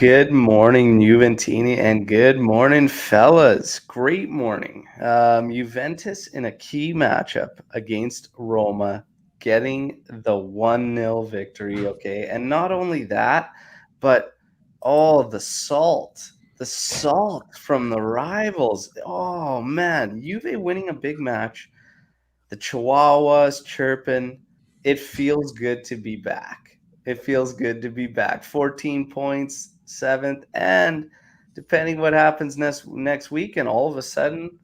Good morning, Juventini, and good morning, fellas. Great morning. Juventus in a key matchup against Roma, getting the 1-0 victory, okay? And not only that, but all the salt from the rivals. Oh, man, Juve winning a big match. The Chihuahuas chirping. It feels good to be back. It feels good to be back. 14 points, seventh, and depending what happens next week, and all of a sudden,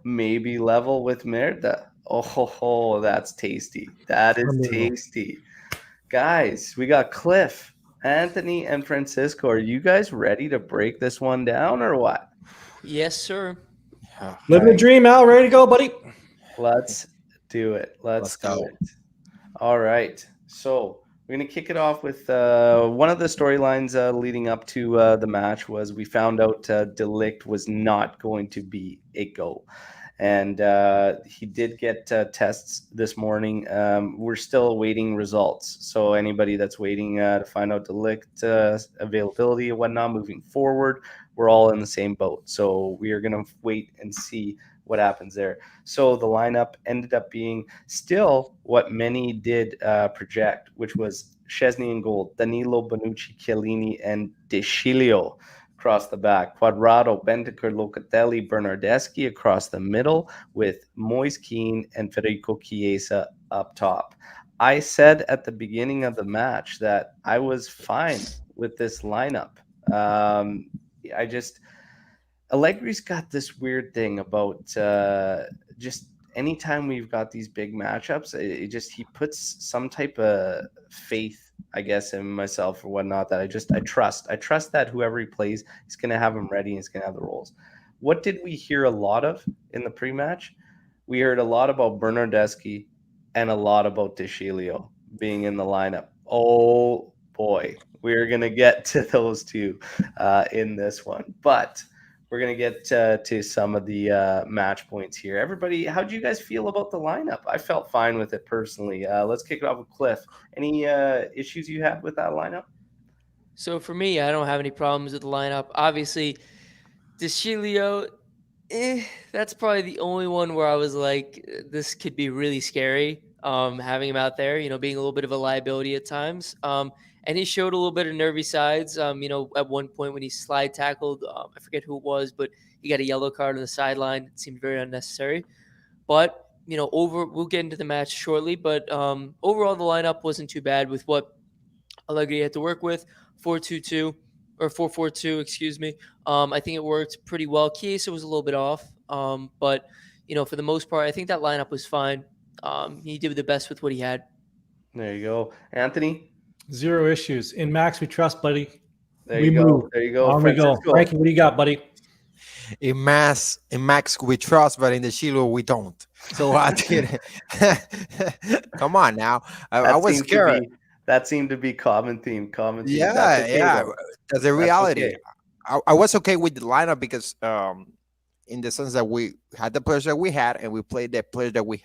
maybe level with Merda. Oh, that's tasty. That is Unbelievable. tasty. Guys, we got Cliff, Anthony, and Francisco. Are you guys ready to break this one down or what? Yes, sir. Yeah, Living the dream, Al. Ready to go, buddy? Let's do it. Let's let's do go. it. All right. So we're going to kick it off with one of the storylines leading up to the match was we found out Delict was not going to be a go. And he did get tests this morning. We're still awaiting results. So anybody that's waiting to find out Delict availability and whatnot moving forward, we're all in the same boat. So we are going to wait and see what happens there. So the lineup ended up being still what many did project, which was Chesney in goal, Danilo, Bonucci, Chiellini, and DeSciglio across the back. Quadrado, Bentancur, Locatelli, Bernardeschi across the middle with Moise Kean and Federico Chiesa up top. I said at the beginning of the match that I was fine with this lineup. I just Allegri's got this weird thing about just anytime we've got these big matchups, it just he puts some type of faith, I guess, in myself or whatnot that I trust. I trust that whoever he plays, he's gonna have him ready and he's gonna have the roles. What did we hear a lot of in the pre-match? We heard a lot about Bernardeschi and a lot about DeSciglio being in the lineup. Oh boy, we're gonna get to those two in this one, but we're going to get to some of the match points here. Everybody, how do you guys feel about the lineup? I felt fine with it personally. Let's kick it off with Cliff. Any issues you had with that lineup? So for me, I don't have any problems with the lineup. Obviously, DeSciglio, that's probably the only one where I was like, this could be really scary. Having him out there, being a little bit of a liability at times. And he showed a little bit of nervy sides. At one point when he slide tackled, I forget who it was, but he got a yellow card on the sideline. It seemed very unnecessary. But we'll get into the match shortly. But overall, the lineup wasn't too bad with what Allegri had to work with. 4-2-2 or 4-4-2, excuse me. I think it worked pretty well. Chiesa was a little bit off, but for the most part, I think that lineup was fine. He did the best with what he had. There you go, Anthony. Zero issues. In Max, we trust, buddy. There We you go. move. There you go, On we go. Francisco. Frankie, what do you got, buddy? In Max we trust, but in the Shiloh we don't. So I did. Come on now. I was scared. That seemed to be common theme. Yeah, That's okay, yeah. though. That's a reality. Okay. I was okay with the lineup because in the sense that we had the players that we had and we played the players that we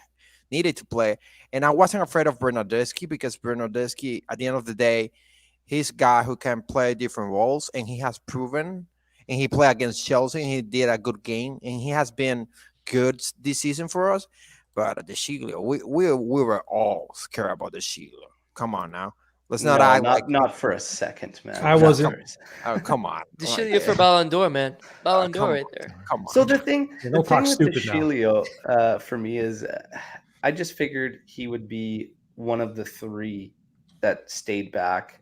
needed to play. And I wasn't afraid of Bernardeschi because Bernardeschi, at the end of the day, he's a guy who can play different roles and he has proven. And he played against Chelsea and he did a good game and he has been good this season for us. But the Shiglio, we were all scared about the Shiglio. Come on now. Let's not act like not for a second, man. I wasn't. oh, come on. DeSciglio for Ballon d'Or, man. Ballon come d'Or right on. there. Come on. So the thing don't talk with stupid now. DeSciglio for me is I just figured he would be one of the three that stayed back,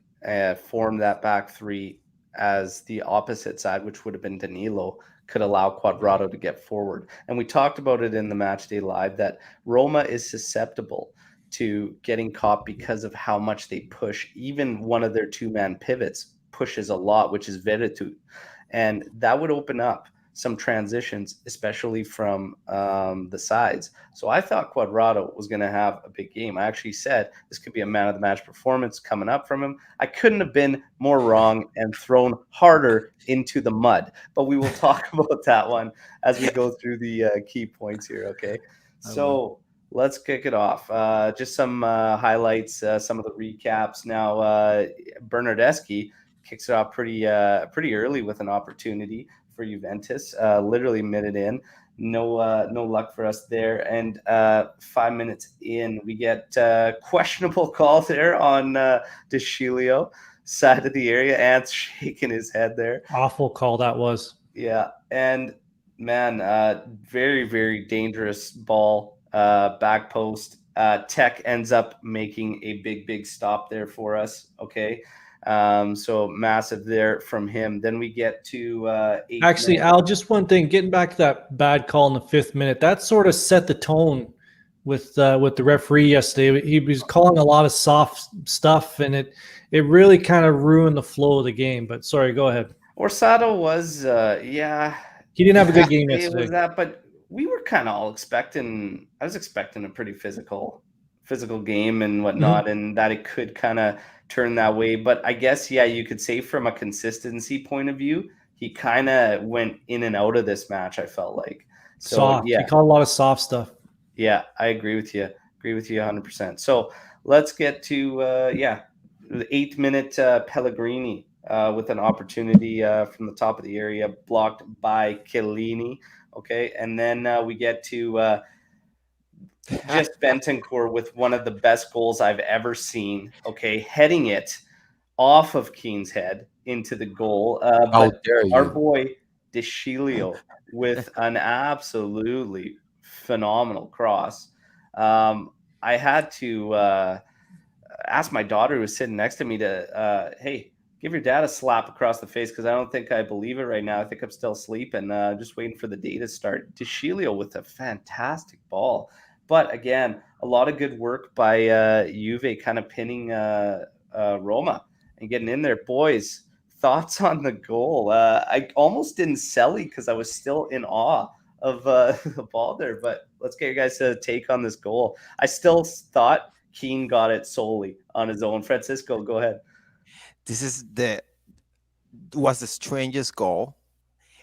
formed that back three as the opposite side, which would have been Danilo, could allow Quadrado to get forward. And we talked about it in the Match Day Live that Roma is susceptible to getting caught because of how much they push. Even one of their two-man pivots pushes a lot, which is Veretout. And that would open up some transitions, especially from the sides. So I thought Quadrado was going to have a big game. I actually said this could be a man of the match performance coming up from him. I couldn't have been more wrong and thrown harder into the mud. But we will talk about that one as we go through the key points here, okay? So let's kick it off. Just some highlights, some of the recaps. Now, Bernardeschi kicks it off pretty early with an opportunity for Juventus. Literally minute in. No luck for us there. And 5 minutes in, we get questionable call there on DESCIGLIO side of the area. Ant's shaking his head there. Awful call that was. Yeah, and man, very, very dangerous ball, back post. Tech ends up making a big stop there for us. Okay, so massive there from him. Then we get to Actually, Al, just one thing. Getting back to that bad call in the 5th minute, that sort of set the tone with the referee yesterday. He was calling a lot of soft stuff, and it really kind of ruined the flow of the game. But sorry, go ahead. Orsado was, He didn't have a good game it yesterday. was that, but we were kind of all expecting. I was expecting a pretty physical game and whatnot, and that it could kind of turn that way. But I guess, yeah, you could say from a consistency point of view, he kind of went in and out of this match. I felt like Soft. Yeah, He called a lot of soft stuff. yeah, I agree with you. 100%. So let's get to the 8th minute, Pellegrini with an opportunity from the top of the area, blocked by Chiellini. Okay, and then we get to just Bentancur with one of the best goals I've ever seen. Okay, heading it off of Keane's head into the goal. But dare our you. boy DESCIGLIO with an absolutely phenomenal cross. I had to ask my daughter who was sitting next to me to, hey, give your dad a slap across the face, because I don't think I believe it right now. I think I'm still sleeping, just waiting for the day to start. DESCIGLIO with a fantastic ball. But again, a lot of good work by Juve kind of pinning Roma and getting in there. Boys, thoughts on the goal? I almost didn't selly because I was still in awe of the ball there. But let's get you guys to take on this goal. I still thought Keane got it solely on his own. Francisco, go ahead. This was the strangest goal,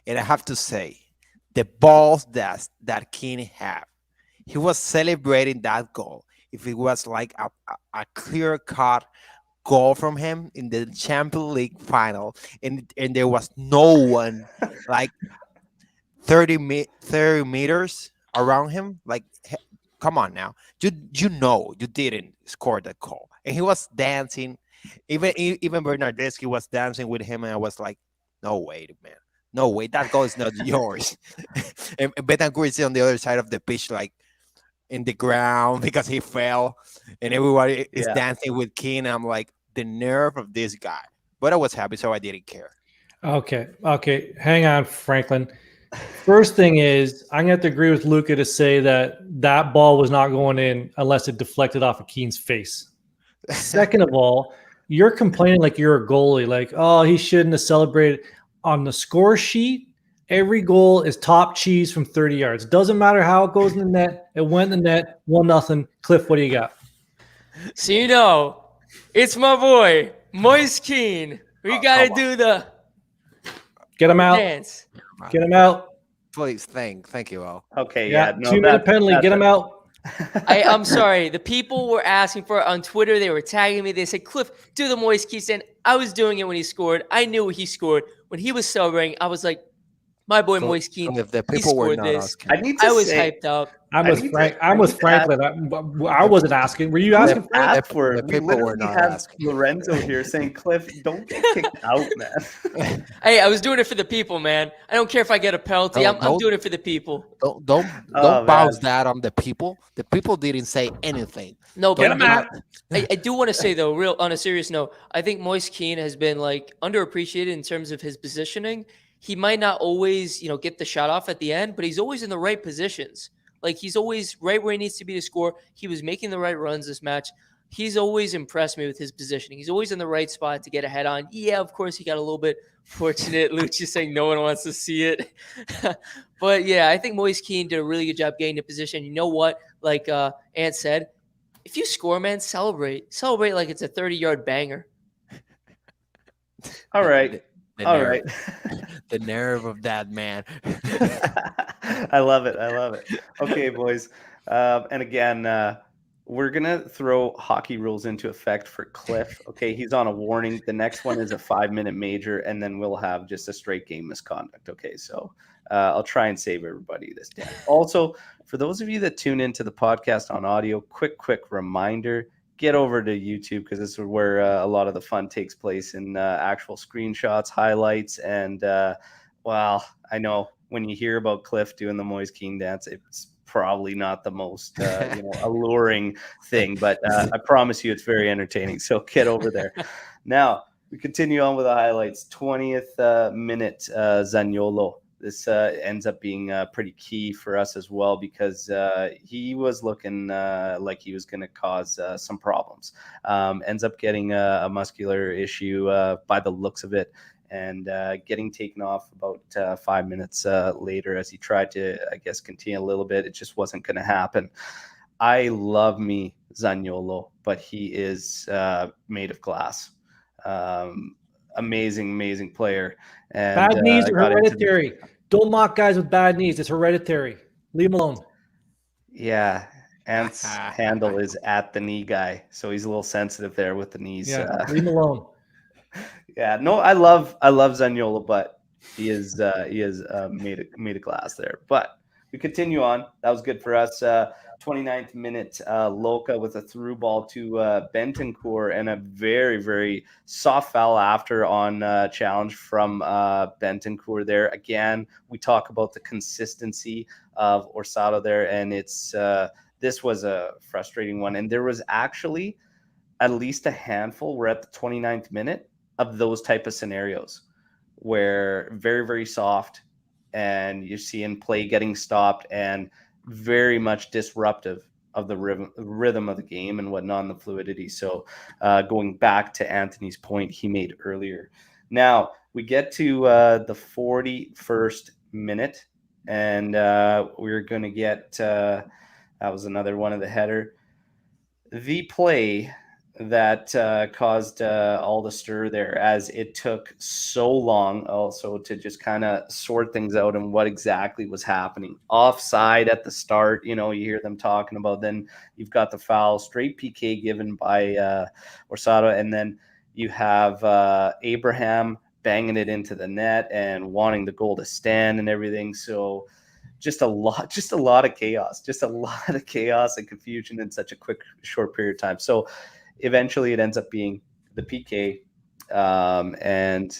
and I have to say, the balls that Keane had. He was celebrating that goal. If it was like a clear-cut goal from him in the Champions League final, and there was no one like 30 meters around him, like, come on now, you didn't score that goal, and he was dancing. Even Bernardeschi was dancing with him, and I was like, no way, man, no way, that goal is not yours. And Bentancur is on the other side of the pitch, like in the ground, because he fell, and everybody is dancing with Keane. I'm like, the nerve of this guy. But I was happy, so I didn't care. Okay, hang on, Franklin. First thing is, I'm going to have to agree with Luca to say that ball was not going in unless it deflected off of Keane's face. Second of all, you're complaining like you're a goalie, like, oh, he shouldn't have celebrated. On the score sheet, every goal is top cheese from 30 yards. Doesn't matter how it goes in the net. It went in the net, 1-0. Cliff, what do you got? So it's my boy, Moise Keane. We got to do the Get him out. dance. Get him out. Please, thank you all. Okay, Yeah, no, 2-minute penalty. Get him out. I'm sorry. The people were asking for it on Twitter. They were tagging me. They said, Cliff, do the Moise Keane stand. I was doing it when he scored. I knew he scored. When he was celebrating, I was like, my boy Moise Keane. If the he people were scored not this. asking, I was say, hyped up. I'm with Franklin. I wasn't asking. Were you asking? the people were literally not have asking. Lorenzo here saying, Cliff, don't get kicked out, man. Hey, I was doing it for the people, man. I don't care if I get a penalty. I'm doing it for the people. Don't Oh, bounce man. that on the people. The people didn't say anything. No, Get but him out. I do want to say, though, real on a serious note, I think Moise Keane has been like underappreciated in terms of his positioning. He might not always, get the shot off at the end, but he's always in the right positions. Like, he's always right where he needs to be to score. He was making the right runs this match. He's always impressed me with his positioning. He's always in the right spot to get a head on. Yeah, of course, he got a little bit fortunate. Luch is saying no one wants to see it. But, yeah, I think Moise Keane did a really good job getting the position. You know what? Like Ant said, if you score, man, celebrate. Celebrate like it's a 30-yard banger. All right. All right. The nerve of that man. I love it. Okay, boys. And again, we're gonna throw hockey rules into effect for Cliff. Okay, he's on a warning. The next one is a 5-minute major, and then we'll have just a straight game misconduct. Okay, so I'll try and save everybody this day. Also, for those of you that tune into the podcast on audio, quick reminder: get over to YouTube, because this is where a lot of the fun takes place in actual screenshots, highlights, and well, I know when you hear about Cliff doing the Moise Keane dance, it's probably not the most alluring thing, but I promise you it's very entertaining. So get over there. Now we continue on with the highlights. 20th minute, Zaniolo. This ends up being pretty key for us as well, because he was looking like he was going to cause some problems. Ends up getting a muscular issue by the looks of it, and getting taken off about 5 minutes later as he tried to, I guess, continue a little bit. It just wasn't going to happen. I love me Zaniolo, but he is made of glass. Amazing player. And bad knees are hereditary. Don't mock guys with bad knees. It's hereditary. Leave him alone. Yeah. Ant's handle is at the knee guy, so he's a little sensitive there with the knees. Yeah, leave him alone. Yeah, no, I love Zaniolo, but he is made of glass there. But we continue on. That was good for us. 29th minute, Loca with a through ball to Bentancur, and a very soft foul after on challenge from Bentancur there. Again, we talk about the consistency of Orsado there, and it's this was a frustrating one. And there was actually at least a handful. We're at the 29th minute of those type of scenarios where very soft, and you're seeing play getting stopped and very much disruptive of the rhythm of the game and whatnot, and the fluidity. So going back to Anthony's point he made earlier. Now we get to the 41st minute, and we're going to get that was another one of the header. The play that caused all the stir there, as it took so long also to just kind of sort things out and what exactly was happening. Offside at the start, you hear them talking about, then you've got the foul, straight PK given by Orsado, and then you have Abraham banging it into the net and wanting the goal to stand and everything. So just a lot of chaos and confusion in such a short period of time. So eventually it ends up being the PK. And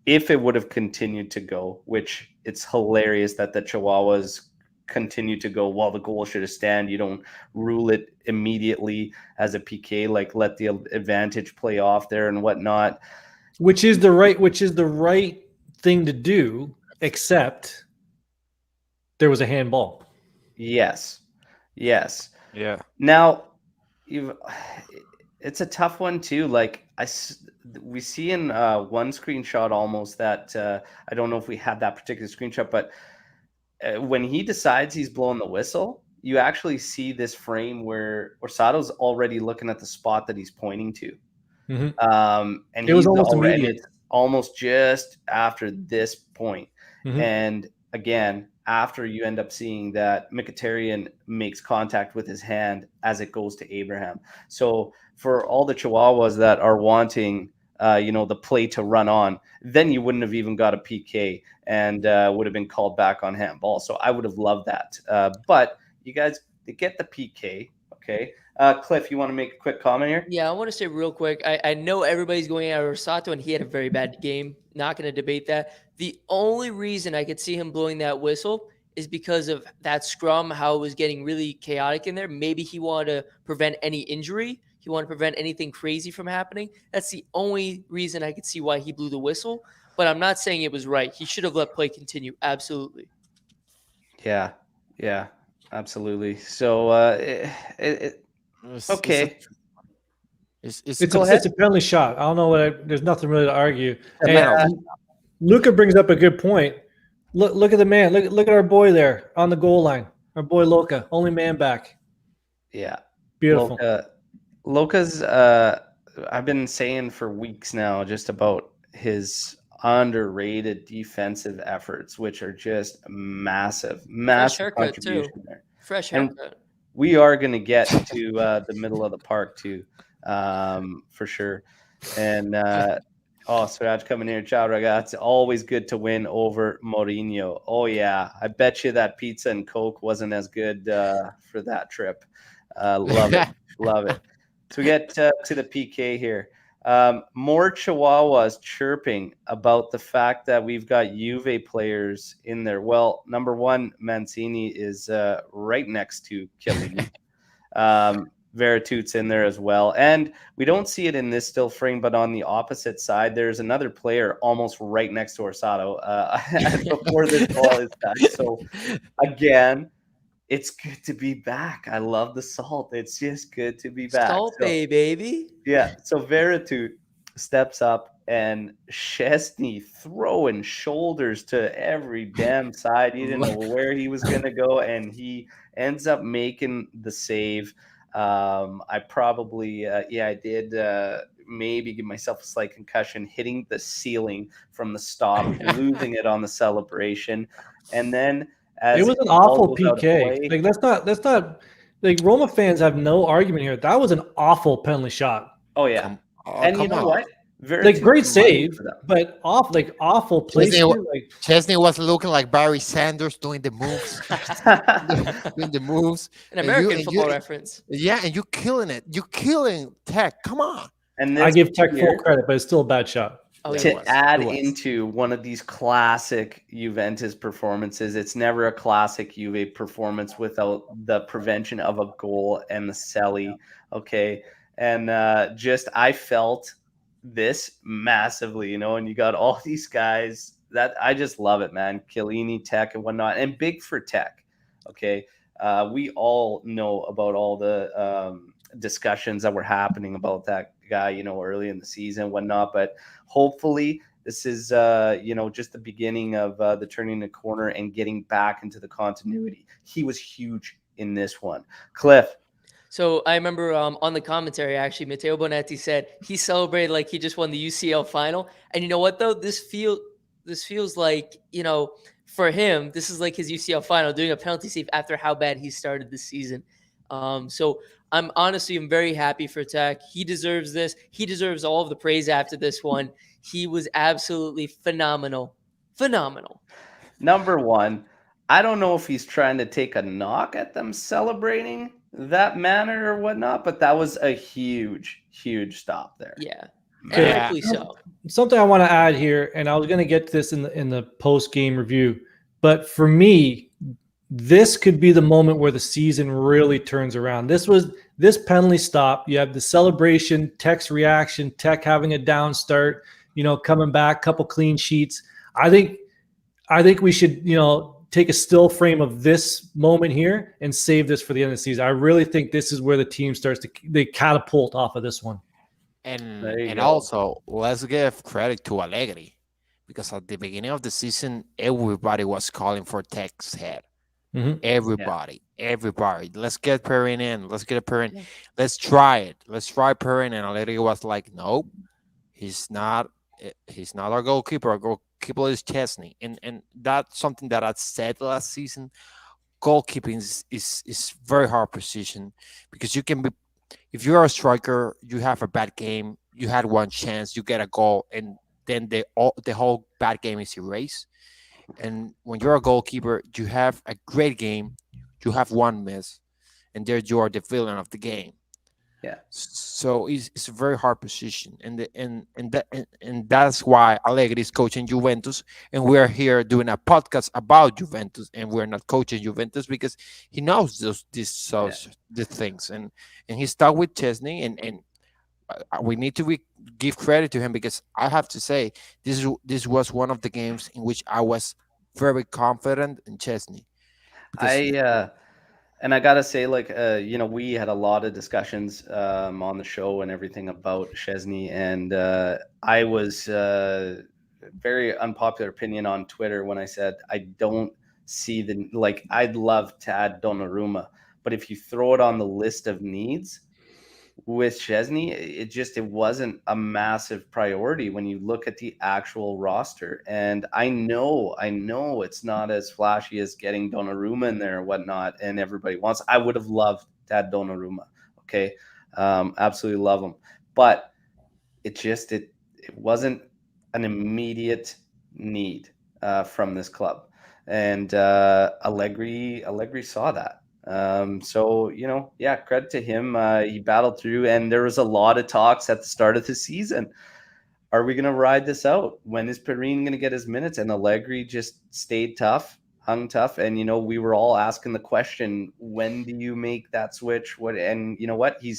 if it would have continued to go, which it's hilarious that the Chihuahuas continue to go, well, the goal should have stand. You don't rule it immediately as a PK, like let the advantage play off there and whatnot. Which is the right thing to do, except there was a handball. Yes. Yeah. Now, it's a tough one too. Like we see in one screenshot almost that I don't know if we had that particular screenshot, but when he decides he's blowing the whistle, you actually see this frame where Orsado's already looking at the spot that he's pointing to. Mm-hmm. And it was almost immediate. It's almost just after this point. Mm-hmm. And again, after you end up seeing that Mkhitaryan makes contact with his hand as it goes to Abraham. So for all the Chihuahuas that are wanting, the play to run on, then you wouldn't have even got a PK and would have been called back on handball. So I would have loved that. But you guys get the PK. Okay. Cliff, you want to make a quick comment here? Yeah, I want to say real quick. I know everybody's going at Orsato, and he had a very bad game. Not going to debate that. The only reason I could see him blowing that whistle is because of that scrum, how it was getting really chaotic in there. Maybe he wanted to prevent any injury. He wanted to prevent anything crazy from happening. That's the only reason I could see why he blew the whistle. But I'm not saying it was right. He should have let play continue. Absolutely. Yeah, absolutely. So okay. It's a penalty shot. I don't know there's nothing really to argue. And Luca brings up a good point. Look at the man. Look at our boy there on the goal line. Our boy Loca, only man back. Yeah, beautiful. Loca's. I've been saying for weeks now just about his underrated defensive efforts, which are just massive haircut contribution too. there. Fresh haircut. we are going to get to the middle of the park too, for sure. And Siraj coming here. Ciao, ragazzi. It's always good to win over Mourinho. Oh, yeah. I bet you that pizza and Coke wasn't as good for that trip. Love it. Love it. So we get to the PK here. More Chihuahuas chirping about the fact that we've got Juve players in there. Well, number one, Mancini is right next to Chiellini. Veretut's in there as well. And we don't see it in this still frame, but on the opposite side, there's another player almost right next to Orsado before this ball is done. So again, it's good to be back. I love the salt. It's just good to be back. Salt Bay, baby. Yeah. So Veretut steps up and Szczesny throwing shoulders to every damn side. He didn't know where he was going to go, and he ends up making the save. I probably, I did maybe give myself a slight concussion, hitting the ceiling from the stop, losing it on the celebration. And then as it was an awful PK. Like that's not like Roma fans have no argument here. That was an awful penalty shot. Oh yeah. And you know what? Like great save, but awful play. Chesney was looking like Barry Sanders doing the moves. An American football reference. Yeah, and you're killing it. You're killing Tech. Come on. And I give Tech full credit, but it's still a bad shot. To add into one of these classic Juventus performances, it's never a classic Juve performance without the prevention of a goal and the Selly. Okay. And I felt this massively, and you got all these guys that I just love it, man. Chiellini, Tech, and whatnot, and big for Tech. Okay. We all know about all the discussions that were happening about that guy, early in the season, whatnot, but hopefully this is, just the beginning of the turning the corner and getting back into the continuity. He was huge in this one. Cliff. So I remember on the commentary, actually, Matteo Bonetti said he celebrated like he just won the UCL final. And you know what, though? This feels like, for him, this is like his UCL final, doing a penalty save after how bad he started this season. So I'm very happy for Tech. He deserves this. He deserves all of the praise after this one. He was absolutely phenomenal. Phenomenal. Number one, I don't know if he's trying to take a knock at them celebrating that manner or whatnot, but that was a huge stop there. Yeah. Exactly. So something I want to add here, and I was going to get to this in the post-game review, but for me, this could be the moment where the season really turns around. This penalty stop. You have the celebration, Tech's reaction, Tech having a down start, coming back, couple clean sheets. I think we should, take a still frame of this moment here and save this for the end of the season. I really think this is where the team they catapult off of this one. And also, let's give credit to Allegri, because at the beginning of the season, everybody was calling for Tech's head. Mm-hmm. Everybody. Let's get Perrin in. Let's get a Perrin. Yeah. Let's try it. Let's try Perrin. And Allegri was like, nope, he's not our goalkeeper. Our goalkeeper is Chesney. And that's something that I said last season. Goalkeeping is very hard position, because you can be, if you're a striker, you have a bad game, you had one chance, you get a goal, and then the whole bad game is erased. And when you're a goalkeeper, you have a great game, you have one miss, and there you are the villain of the game. Yeah. So it's a very hard position, and that's why Allegri is coaching Juventus, and we are here doing a podcast about Juventus, and we're not coaching Juventus because he knows these things, and he stuck with Chesney, and we need to give credit to him, because I have to say this was one of the games in which I was very confident in Chesney. And I gotta say, we had a lot of discussions on the show and everything about Szczesny, and I was very unpopular opinion on Twitter when I said I don't see I'd love to add Donnarumma, but if you throw it on the list of needs, with Chesney, it wasn't a massive priority when you look at the actual roster. And I know it's not as flashy as getting Donnarumma in there and whatnot, and everybody wants. I would have loved to have Donnarumma. Okay, absolutely love him, but it wasn't an immediate need from this club, and Allegri saw that. So, credit to him. He battled through, and there was a lot of talks at the start of the season. Are we going to ride this out? When is Perrin going to get his minutes? And Allegri just stayed tough, hung tough. And, we were all asking the question, when do you make that switch? And you know what? He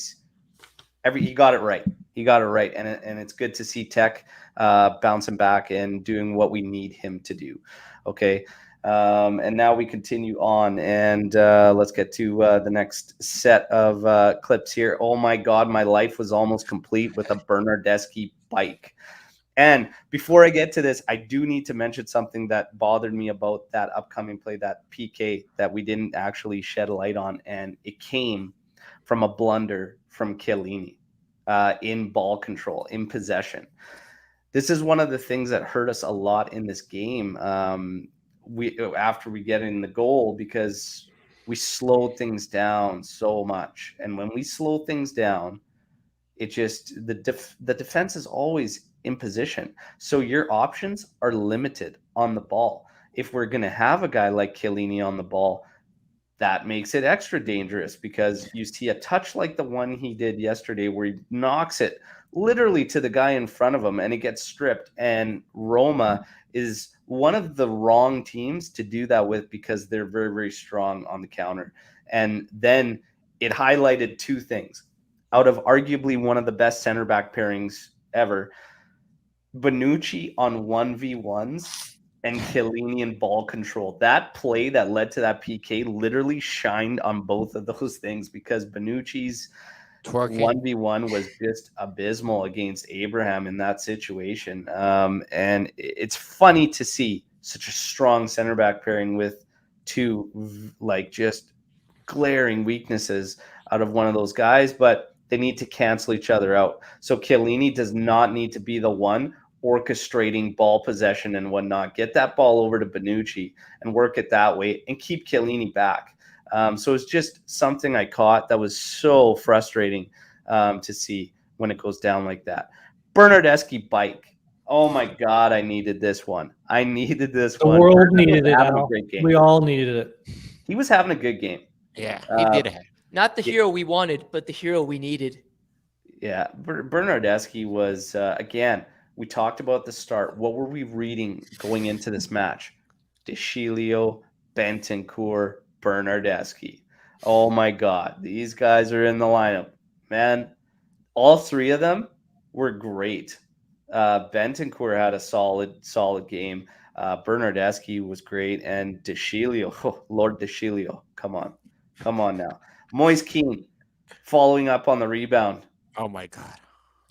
got it right. He got it right. And it's good to see Tech bouncing back and doing what we need him to do. Okay. And now we continue on, and let's get to the next set of clips here. Oh my God, my life was almost complete with a Bernardeschi bike. And before I get to this, I do need to mention something that bothered me about that upcoming play, that PK that we didn't actually shed a light on, and it came from a blunder from Chiellini in ball control, in possession. This is one of the things that hurt us a lot in this game. After we get in the goal, because we slowed things down so much, and when we slow things down, it just the defense is always in position, so your options are limited on the ball. If we're going to have a guy like Chiellini on the ball, that makes it extra dangerous, because you see a touch like the one he did yesterday where he knocks it literally to the guy in front of him and it gets stripped, and Roma is one of the wrong teams to do that with, because they're very, very strong on the counter. And then it highlighted two things out of arguably one of the best center back pairings ever. Bonucci on 1v1s and Chiellini in ball control. That play that led to that PK literally shined on both of those things, because Bonucci's 1v1 was just abysmal against Abraham in that situation. And it's funny to see such a strong center back pairing with two just glaring weaknesses out of one of those guys, but they need to cancel each other out. So Chiellini does not need to be the one orchestrating ball possession and whatnot. Get that ball over to Bonucci and work it that way and keep Chiellini back. So it's just something I caught that was so frustrating to see when it goes down like that. Bernardeschi bike. Oh my God, I needed this one. The world needed it. We all needed it. He was having a good game. Yeah, he did. Not the hero we wanted, but the hero we needed. Yeah, Bernardeschi was, again, we talked about the start. What were we reading going into this match? DeScilio, Bentancur, Bernardeschi. Oh my God, these guys are in the lineup. Man, all three of them were great. Bentancur had a solid game. Bernardeschi was great, and DeScilio, Lord DeScilio, come on now. Moise Kean following up on the rebound. Oh my God.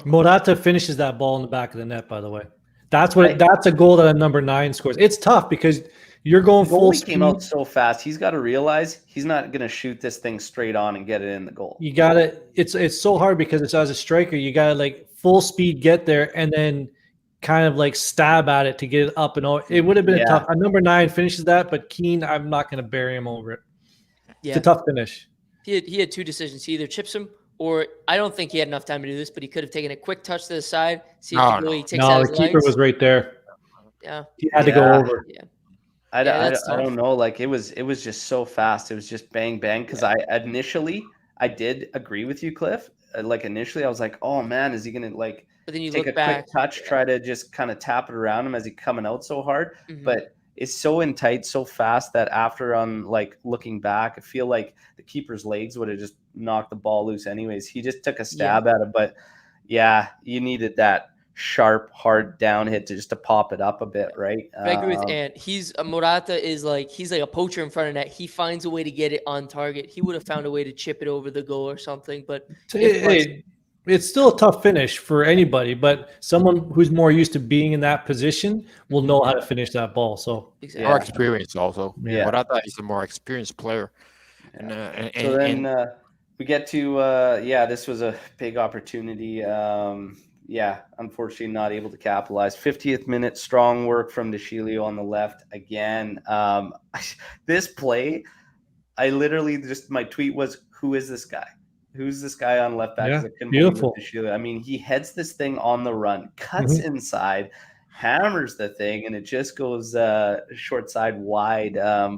Morata finishes that ball in the back of the net, by the way. That's a goal that a number 9 scores. It's tough because you're going full speed. He came out so fast. He's got to realize he's not going to shoot this thing straight on and get it in the goal. You got to it's so hard, because it's as a striker, you got to full speed get there and then kind of stab at it to get it up and over. It would have been tough. A number 9 finishes that, but Keane, I'm not going to bury him over it. Yeah. It's a tough finish. He had two decisions. He either chips him, or I don't think he had enough time to do this, but he could have taken a quick touch to the side, see if he takes out his legs. The keeper was right there. Yeah. He had to go over. Yeah. I don't know. It was just so fast. It was just bang, bang. Because I did agree with you, Cliff. Initially, I was like, oh man, is he going to but then you take look a back, quick touch, try to just kind of tap it around him as he coming out so hard. Mm-hmm. But it's so in tight, so fast that after looking back, I feel like the keeper's legs would have just knocked the ball loose anyways. He just took a stab at it. But yeah, you needed that sharp, hard down hit to pop it up a bit, right? I agree with Ant. Morata is he's like a poacher in front of net. He finds a way to get it on target. He would have found a way to chip it over the goal or something. But it's still a tough finish for anybody, but someone who's more used to being in that position will know how to finish that ball. So more experience also. Yeah. Morata is a more experienced player. Yeah. we get to this was a big opportunity. Unfortunately not able to capitalize. 50th minute, strong work from DESCIGLIO on the left again. This play, I literally just, my tweet was, who is this guy? Who's this guy on left back? Yeah, 'Cause I couldn't believe beautiful. it was DESCIGLIO. I mean, he heads this thing on the run, cuts inside, hammers the thing, and it just goes short side wide.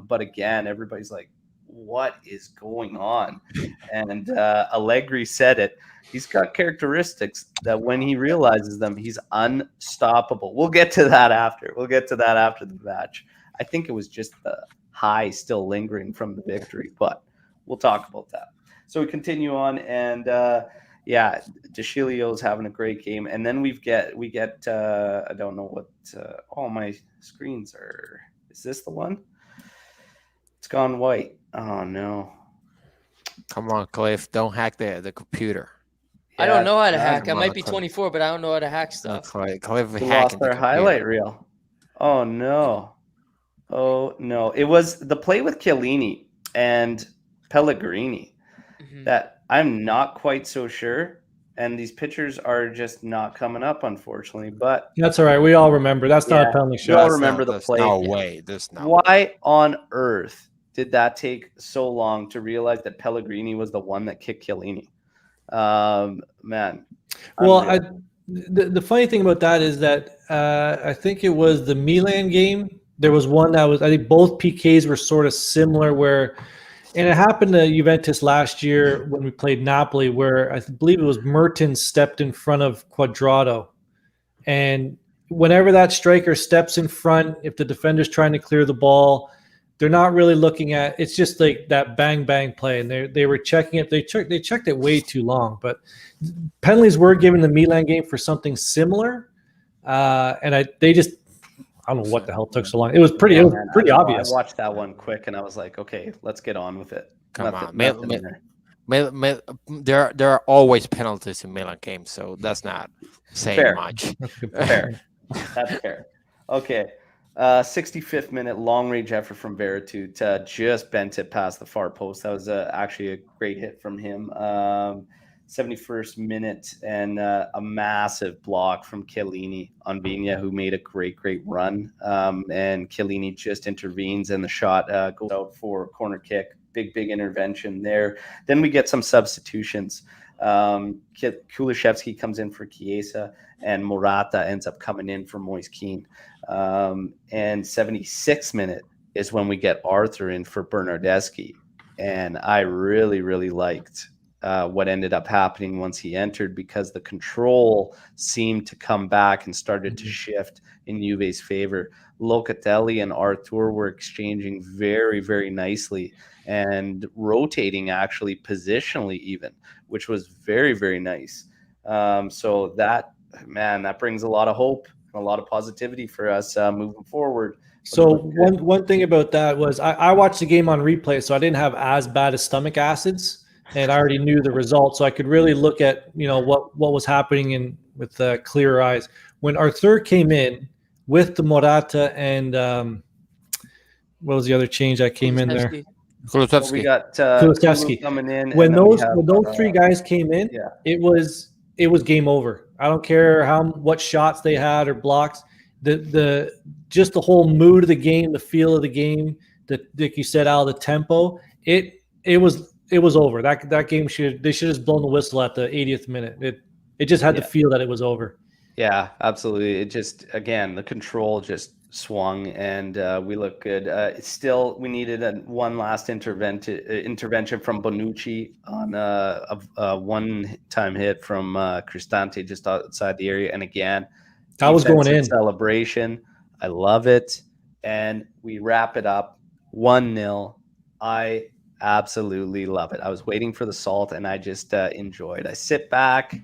But again, everybody's like, what is going on? And Allegri said it. He's got characteristics that when he realizes them, he's unstoppable. We'll get to that after. We'll get to that after the match. I think it was just the high still lingering from the victory, but we'll talk about that. So we continue on, and DESCIGLIO's having a great game, and then we get I don't know what all my screens are. Is this the one? It's gone white. Oh no! Come on, Cliff, don't hack the computer. I don't know how to hack. I come might on, be Cliff. 24, but I don't know how to hack stuff. Cliff We hacking lost the our computer. highlight reel. Oh no! Oh no! It was the play with Chiellini and Pellegrini Mhm. that I'm not quite so sure, and these pictures are just not coming up, unfortunately. But That's all right. We all remember. That's not a penalty we all shot. remember the There's play. no way. There's no way. Why on earth did that take so long to realize that Pellegrini was the one that kicked Chiellini? Man. Well, unreal. the funny thing about that is that I think it was the Milan game. There was one that was, I think both PKs were sort of similar where, and it happened to Juventus last year when we played Napoli, where I believe it was Mertens stepped in front of Quadrado. And whenever that striker steps in front, if the defender's trying to clear the ball, they're not really looking at, it's just like that bang bang play, and they were checking it. They checked it way too long. But penalties were given the Milan game for something similar, and I don't know what the hell took so long. It was pretty Man, I know. obvious. I watched that one quick, and I was like, okay, let's get on with it. Come Nothing on, there. there are always penalties in Milan games, so that's not saying Fair. much. Fair. That's fair. Okay. 65th minute, long range effort from Veretout, just bent it past the far post. That was actually a great hit from him. 71st minute, and a massive block from Chiellini on Vigna, who made a great run. And Chiellini just intervenes, and the shot goes out for a corner kick. Big intervention there. Then we get some substitutions. Kulishevsky comes in for Chiesa, and Morata ends up coming in for Moise Kean. And 76th minute is when we get Arthur in for Bernardeschi. And I really liked what ended up happening once he entered, because the control seemed to come back and started to shift in Juve's favor. Locatelli and Arthur were exchanging very nicely and rotating actually positionally even, which was very nice. So that brings a lot of hope and a lot of positivity for us moving forward. So one thing about that was I watched the game on replay, so I didn't have as bad as stomach acids, and I already knew the result, so I could really look at what was happening with clear eyes. When Arthur came in with the Morata and what was the other change that came in there? Kulusevski. We got Kulusevski coming in. When those three guys came in, yeah. it was game over. I don't care what shots they had or blocks. Just the whole mood of the game, the feel of the game, like you said, out of the tempo, it was over. That game they should have just blown the whistle at the 80th minute. It just had to feel that it was over. Yeah, absolutely. It just, again, the control just swung, and we look good. Still, we needed one last intervention from Bonucci on a one-time hit from Cristante just outside the area. And again, that was going in. Celebration. I love it. And we wrap it up 1-0. I absolutely love it. I was waiting for the salt, and I just enjoyed. I sit back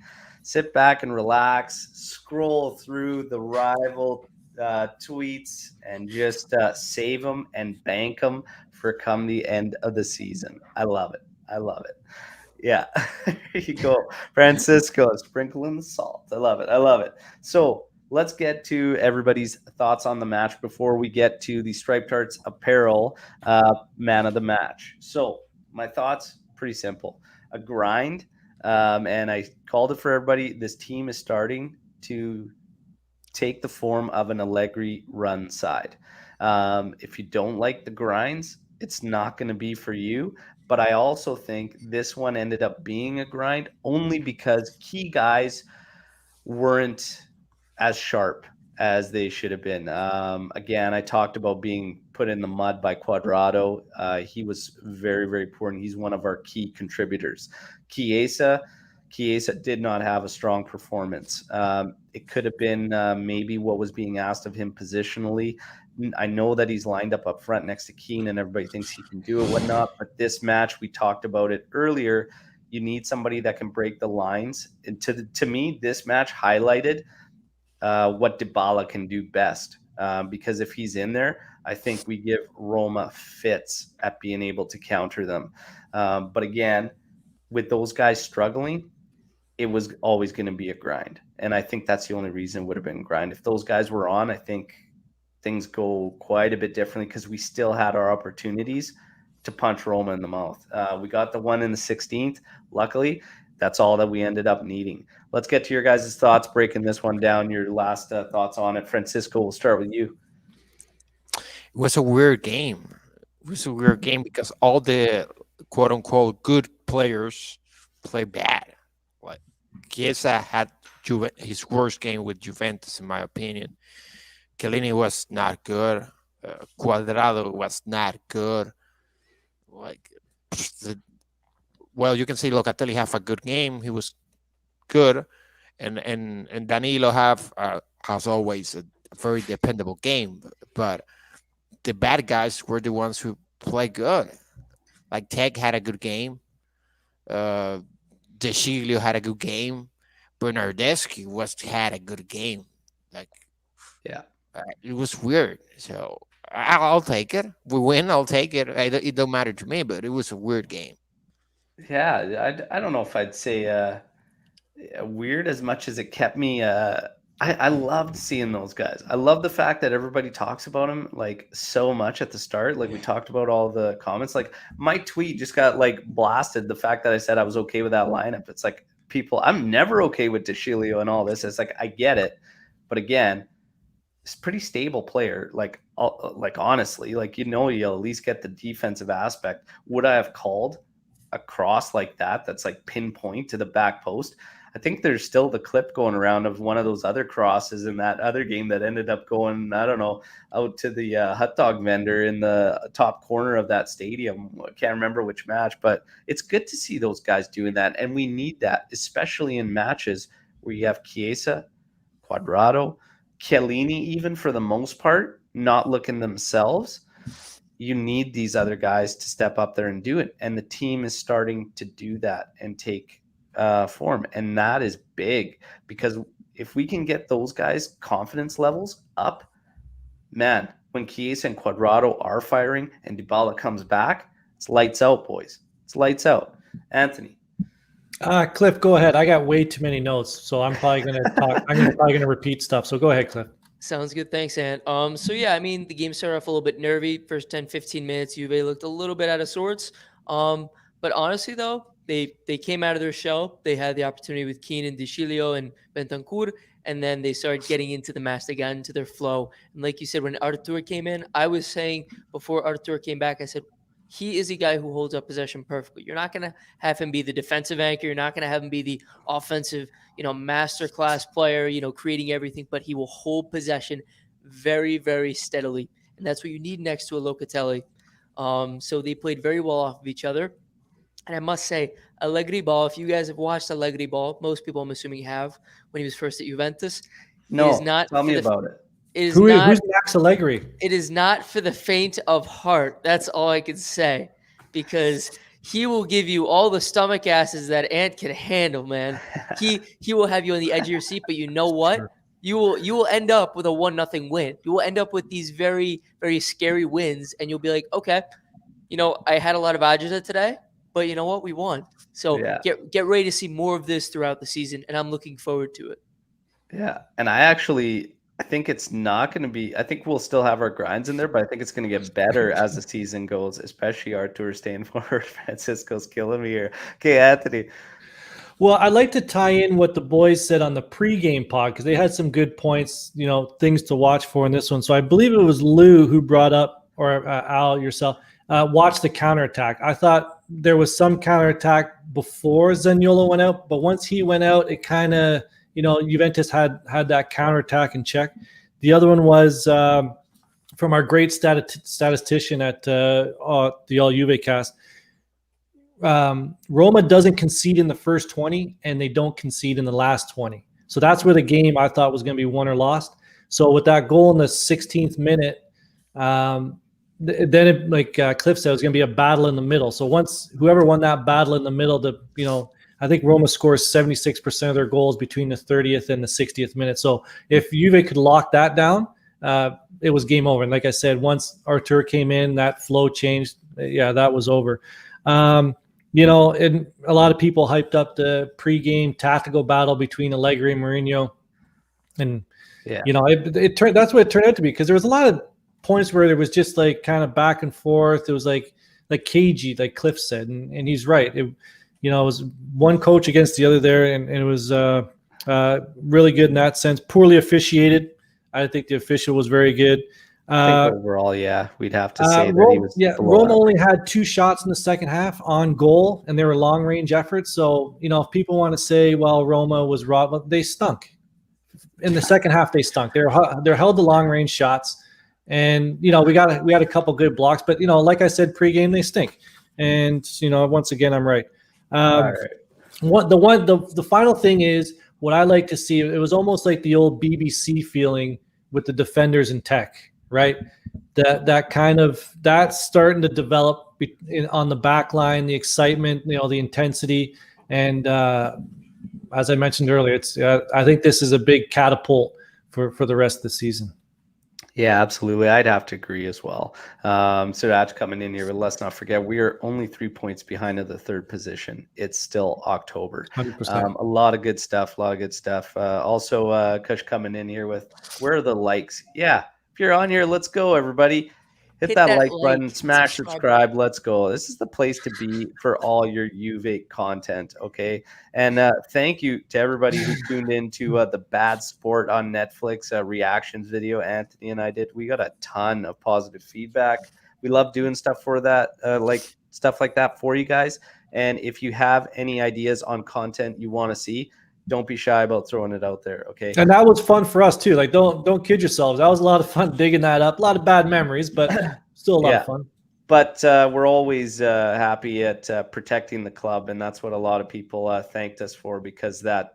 and relax, scroll through the rival tweets, and just save them and bank them for come the end of the season. I love it. Yeah. Here you go, Francisco, sprinkling the salt. I love it. So let's get to everybody's thoughts on the match before we get to the Striped Hearts apparel man of the match. So my thoughts, pretty simple. a grind. And I called it for everybody. This team is starting to take the form of an Allegri run side. If you don't like the grinds, it's not going to be for you. But I also think this one ended up being a grind only because key guys weren't as sharp as they should have been. Again, I talked about being put in the mud by Cuadrado. He was very, very poor, and he's one of our key contributors. Chiesa did not have a strong performance. It could have been maybe what was being asked of him positionally. I know that he's lined up front next to Keane, and everybody thinks he can do it, whatnot. But this match, we talked about it earlier. You need somebody that can break the lines. And to me, this match highlighted what Dybala can do best. Because if he's in there, I think we give Roma fits at being able to counter them. But again, with those guys struggling, it was always going to be a grind. And I think that's the only reason it would have been grind. If those guys were on, I think things go quite a bit differently because we still had our opportunities to punch Roma in the mouth. We got the one in the 16th. Luckily, that's all that we ended up needing. Let's get to your guys' thoughts, breaking this one down, your last thoughts on it. Francisco, we'll start with you. It was a weird game. It was a weird game because all the quote unquote good players play bad. Like Chiesa had his worst game with Juventus, in my opinion. Chiellini was not good. Cuadrado was not good. Like, you can say Locatelli have a good game. He was good, and Danilo has always a very dependable game. But the bad guys were the ones who play good. Like Teg had a good game. DESCIGLIO had a good game. Bernardeschi had a good game. Like, yeah, it was weird. So I'll take it. We win, I'll take it. It don't matter to me, but it was a weird game. Yeah, I don't know if I'd say weird as much as it kept me. I loved seeing those guys. I love the fact that everybody talks about them like so much at the start. Like we talked about all the comments. Like my tweet just got like blasted. The fact that I said I was okay with that lineup. It's like people. I'm never okay with DESCIGLIO and all this. It's like I get it, but again, it's a pretty stable player. Like honestly, like you'll at least get the defensive aspect. Would I have called a cross like that? That's like pinpoint to the back post. I think there's still the clip going around of one of those other crosses in that other game that ended up going, I don't know, out to the hot dog vendor in the top corner of that stadium. I can't remember which match, but it's good to see those guys doing that. And we need that, especially in matches where you have Chiesa, Cuadrado, Chiellini, even for the most part, not looking themselves. You need these other guys to step up there and do it. And the team is starting to do that and take form. And that is big because if we can get those guys' confidence levels up, man, when Chiesa and Cuadrado are firing and Dybala comes back, it's lights out, boys. It's lights out. Anthony. Cliff, go ahead. I got way too many notes, so I'm probably going to talk. I'm probably going to repeat stuff. So go ahead, Cliff. Sounds good. Thanks, Ant. So yeah, I mean, the game started off a little bit nervy. First 10, 15 minutes, Juve looked a little bit out of sorts. But honestly, though, they came out of their shell. They had the opportunity with Keane and DESCIGLIO and Bentancur, and then they started getting into the match. They got into their flow. And like you said, when Artur came in, I was saying before Artur came back, I said, he is a guy who holds up possession perfectly. You're not going to have him be the defensive anchor. You're not going to have him be the offensive, masterclass player, creating everything, but he will hold possession very, very steadily. And that's what you need next to a Locatelli. So they played very well off of each other. And I must say, Allegri ball, if you guys have watched Allegri ball, most people I'm assuming have, when he was first at Juventus. No, tell me about it. Who's Max Allegri? It is not for the faint of heart. That's all I can say, because he will give you all the stomach acids that Ant can handle, man. He will have you on the edge of your seat, but you know what? Sure. You will end up with a 1-0 win. You will end up with these very, very scary wins, and you'll be like, okay, I had a lot of agita today, but you know what? We won. So yeah. Get ready to see more of this throughout the season, and I'm looking forward to it. Yeah, and I actually I think it's not going to be. I think we'll still have our grinds in there, but I think it's going to get better as the season goes, especially Artur staying forward. Francisco's killing me here. Okay, Anthony. Well, I'd like to tie in what the boys said on the pregame pod because they had some good points, things to watch for in this one. So I believe it was Lou who brought up, or Al yourself, watch the counterattack. I thought there was some counterattack before Zaniolo went out, but once he went out, it kind of, Juventus had that counterattack in check. The other one was from our great statistician at the All Juve cast. Roma doesn't concede in the first 20 and they don't concede in the last 20. So that's where the game I thought was going to be won or lost. So with that goal in the 16th minute, then it, like Cliff said, it was going to be a battle in the middle. So once whoever won that battle in the middle, I think Roma scores 76% of their goals between the 30th and the 60th minute. So if Juve could lock that down, it was game over. And like I said, once Artur came in, that flow changed. Yeah, that was over. And a lot of people hyped up the pregame tactical battle between Allegri and Mourinho, and it turned. That's what it turned out to be because there was a lot of points where there was just like kind of back and forth. It was like cagey, like Cliff said, and he's right. It was one coach against the other there, and it was really good in that sense. Poorly officiated. I think the official was very good. I think overall, we'd have to say that he was. Yeah, Roma only had 2 shots in the second half on goal, and they were long-range efforts. So, if people want to say, well, Roma was robbed, they stunk. In the second half, they stunk. They're held to long-range shots, and we had a couple good blocks, but like I said pregame, they stink. And once again, I'm right. All right. The final thing is what I like to see. It was almost like the old BBC feeling with the defenders and Tech. Right, that's starting to develop on the back line, the excitement, the intensity, and as I mentioned earlier, it's I think this is a big catapult for the rest of the season. Yeah, absolutely. I'd have to agree as well. So that's coming in here, but let's not forget we are only 3 points behind of the third position. It's still October. 100%. A lot of good stuff. Also, Kush coming in here with where are the likes? Yeah. If you're on here, let's go, everybody. Hit that like button, smash subscribe. Let's go. This is the place to be for all your Juve content, okay? And thank you to everybody who tuned into the Bad Sport on Netflix reactions video Anthony and I did. We got a ton of positive feedback. We love doing stuff for that, stuff like that for you guys. And if you have any ideas on content you want to see, don't be shy about throwing it out there, okay? And that was fun for us too. Like, don't kid yourselves. That was a lot of fun digging that up. A lot of bad memories, but still a lot of fun. But we're always happy at protecting the club, and that's what a lot of people thanked us for because that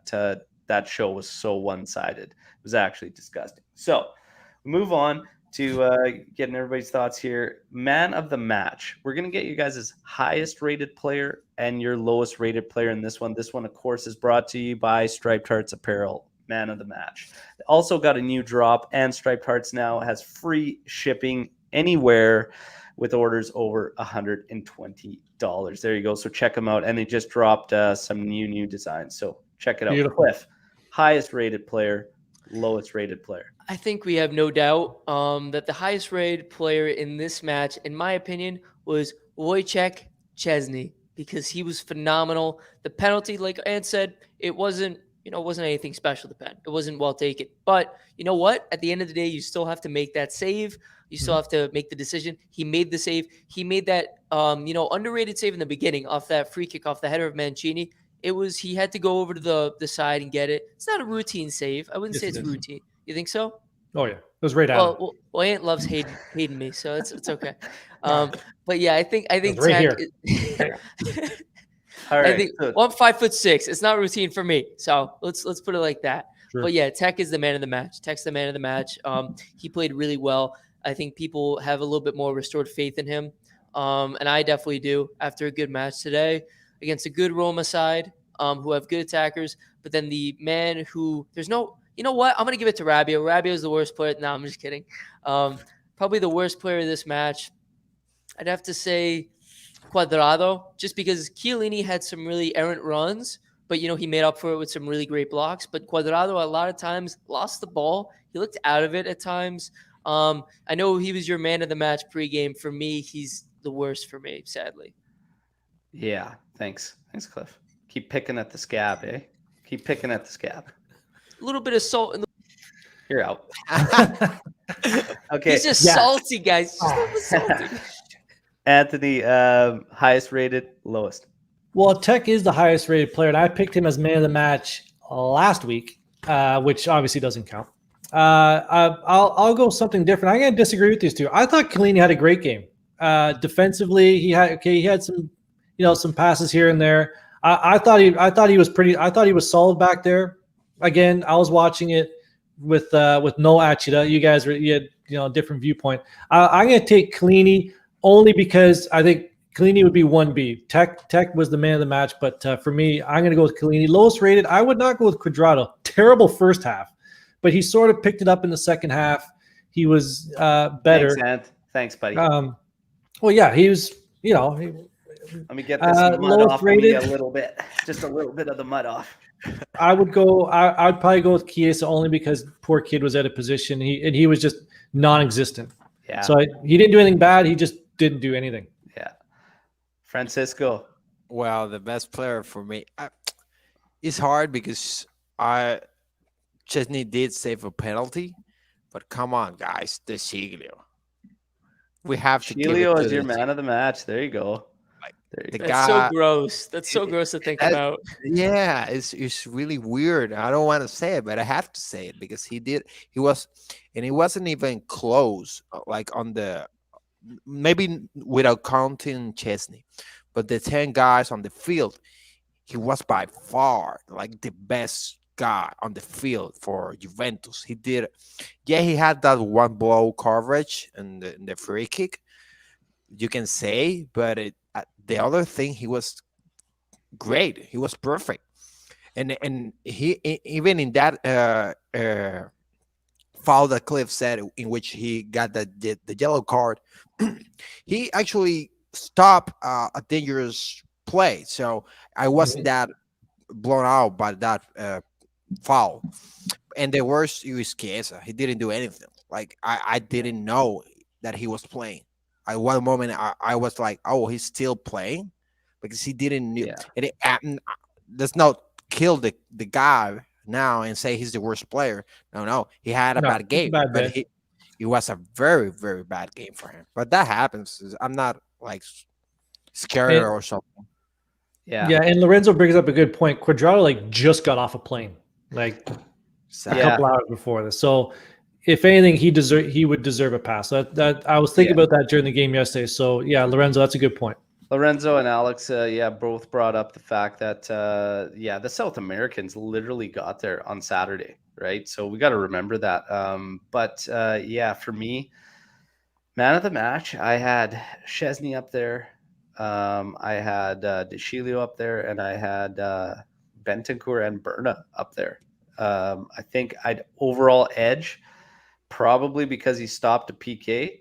show was so one-sided. It was actually disgusting. So move on to getting everybody's thoughts here. Man of the match. We're going to get you guys' highest rated player and your lowest rated player in this one. This one, of course, is brought to you by Striped Hearts Apparel, Man of the Match. Also got a new drop, and Striped Hearts now has free shipping anywhere with orders over $120. There you go. So check them out. And they just dropped some new designs. So check it out. Beautiful. Cliff, highest rated player, lowest rated player. I think we have no doubt that the highest rated player in this match, in my opinion, was Wojciech Szczesny because he was phenomenal. The penalty, like Ant said, it wasn't anything special, the pen. It wasn't well taken. But you know what? At the end of the day, you still have to make that save. You still have to make the decision. He made the save. He made that underrated save in the beginning off that free kick off the header of Mancini. He had to go over to the side and get it. It's not a routine save. I wouldn't say it's routine. You think so? Oh yeah, it was right out. Well, Ant loves hating me, so it's okay. But yeah, I think right Tech here. All right. I think I'm 5'6". It's not routine for me, so let's put it like that. Sure. But yeah, Tech is the man of the match. Tech's the man of the match. He played really well. I think people have a little bit more restored faith in him, and I definitely do after a good match today against a good Roma side who have good attackers. But then the man who you know what? I'm going to give it to Rabiot. Rabiot is the worst player. No, I'm just kidding. Probably the worst player of this match. I'd have to say Cuadrado, just because Chiellini had some really errant runs, but he made up for it with some really great blocks. But Cuadrado a lot of times lost the ball. He looked out of it at times. I know he was your man of the match pregame. For me, he's the worst for me, sadly. Yeah, thanks, Cliff. Keep picking at the scab, eh? Keep picking at the scab. A little bit of salt in the. You're out. Okay. He's just salty, guys. Just a little bit salty. Anthony, highest rated, lowest. Well, Tech is the highest rated player, and I picked him as man of the match last week, which obviously doesn't count. I'll go something different. I'm going to disagree with these two. I thought Chiellini had a great game. Defensively, he had some, some passes here and there. I thought he was solid back there. Again, I was watching it with no Achida. You had different viewpoint. I'm going to take Chiellini only because I think Chiellini would be 1B. Tech was the man of the match, but for me, I'm going to go with Chiellini. Lowest rated, I would not go with Cuadrado. Terrible first half, but he sort of picked it up in the second half. He was better. Thanks, Ant. Thanks, buddy. Well, yeah, he was. Let me get this mud off me a little bit. Just a little bit of the mud off. I would go. I'd probably go with Chiesa only because poor kid was out of position. He was just non-existent. Yeah. So he didn't do anything bad. He just didn't do anything. Yeah. Francisco. Well, the best player for me, it's hard because Chesney did save a penalty, but come on, guys, DESCIGLIO. We have to. DESCIGLIO is your man of the match. There you go. That's so gross. That's so gross to think about. Yeah, it's really weird. I don't want to say it, but I have to say it because he wasn't even close. Like on the maybe without counting Chesney, but the 10 guys on the field, he was by far like the best guy on the field for Juventus. He had that one blow coverage and the free kick, you can say, but the other thing, he was great. He was perfect, and he even in that foul that Cliff said, in which he got the yellow card, he actually stopped a dangerous play. So I wasn't that blown out by that foul. And the worst is Chiesa. He didn't do anything. Like I didn't know that he was playing. At one moment, I was like, "Oh, he's still playing," because he didn't. Yeah. And does not kill the guy now and say he's the worst player. No, he had a bad game, but it was a very, very bad game for him. But that happens. I'm not like scared or something. Yeah, and Lorenzo brings up a good point. Cuadrado just got off a plane a couple hours before this, so. If anything, he would deserve a pass. That I was thinking about that during the game yesterday. So yeah, Lorenzo, that's a good point. Lorenzo and Alex, both brought up the fact that the South Americans literally got there on Saturday, right? So we got to remember that. But for me, man of the match, I had Chesney up there, I had DESCIGLIO up there, and I had Bentancur and Berna up there. I think I'd overall edge. Probably because he stopped a PK.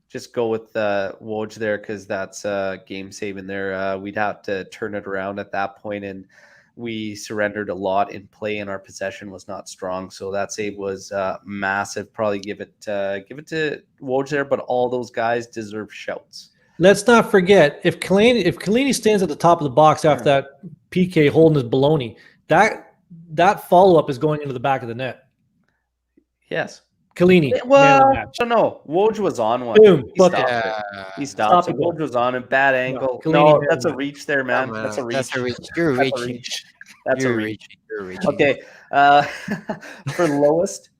Just go with Woj there because that's game saving there. We'd have to turn it around at that point, and we surrendered a lot in play, and our possession was not strong. So that save was massive. Probably give it to Woj there, but all those guys deserve shouts. Let's not forget if Chiellini stands at the top of the box after that PK holding his baloney, that follow up is going into the back of the net. Yes. Chiellini. Well, no. Woj was on one. Boom. He stopped it. Woj was on a bad angle. No, that's a reach there, man. That's a reach. That's a reach. You're reaching. That's a reach. You're reaching. Okay. For lowest,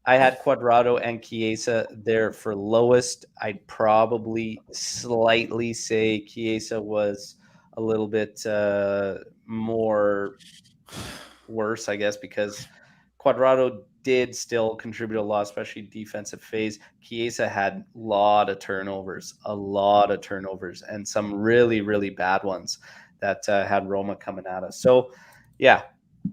I had Cuadrado and Chiesa there for lowest. I'd probably slightly say Chiesa was a little bit more worse, I guess, because Cuadrado did still contribute a lot, especially defensive phase. Chiesa had a lot of turnovers, and some really, really bad ones that had Roma coming at us. So, yeah,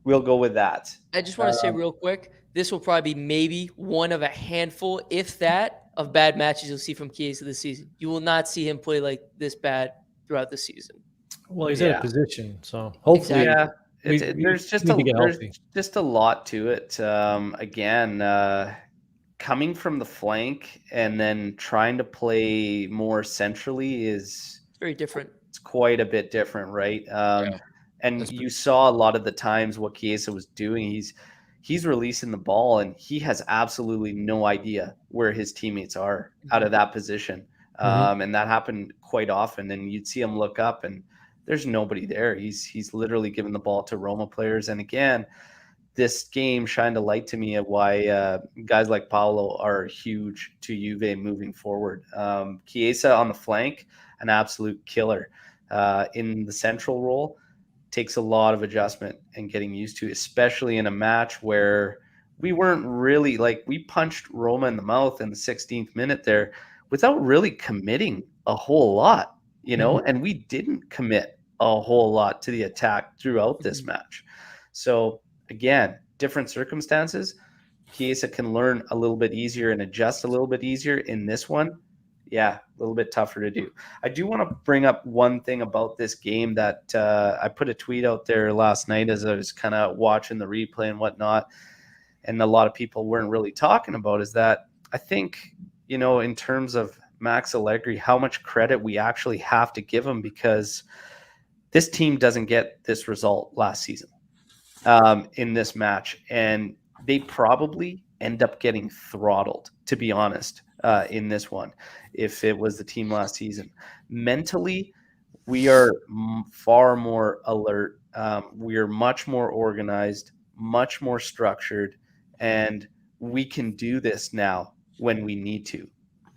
we'll go with that. I just want to say real quick, this will probably be maybe one of a handful, if that, of bad matches you'll see from Chiesa this season. You will not see him play like this bad throughout the season. Well, he's in a position, so hopefully. Yeah. There's just need to get healthy. a lot to it. Again, coming from the flank and then trying to play more centrally It's very different. it's quite a bit different, right? And That's you saw a lot of the times what Chiesa was doing. He's releasing the ball and he has absolutely no idea where his teammates are out of that position. And that happened quite often. And you'd see him look up and there's nobody there. He's literally giving the ball to Roma players. And again, this game shined a light to me of why guys like Paolo are huge to Juve moving forward. Chiesa on the flank, an absolute killer. In the central role, takes a lot of adjustment and getting used to, especially in a match where we weren't really we punched Roma in the mouth in the 16th minute there without really committing a whole lot, and we didn't commit a whole lot to the attack throughout this match. So again, different circumstances. Chiesa can learn a little bit easier and adjust a little bit easier. In this one, yeah, a little bit tougher to do. I do want to bring up one thing about this game that I put a tweet out there last night as I was kind of watching the replay and whatnot, and a lot of people weren't really talking about, is that I think, in terms of Max Allegri, how much credit we actually have to give him, because this team doesn't get this result last season in this match, and they probably end up getting throttled, to be honest, in this one, if it was the team last season. Mentally, we are far more alert. We are much more organized, much more structured, and we can do this now when we need to.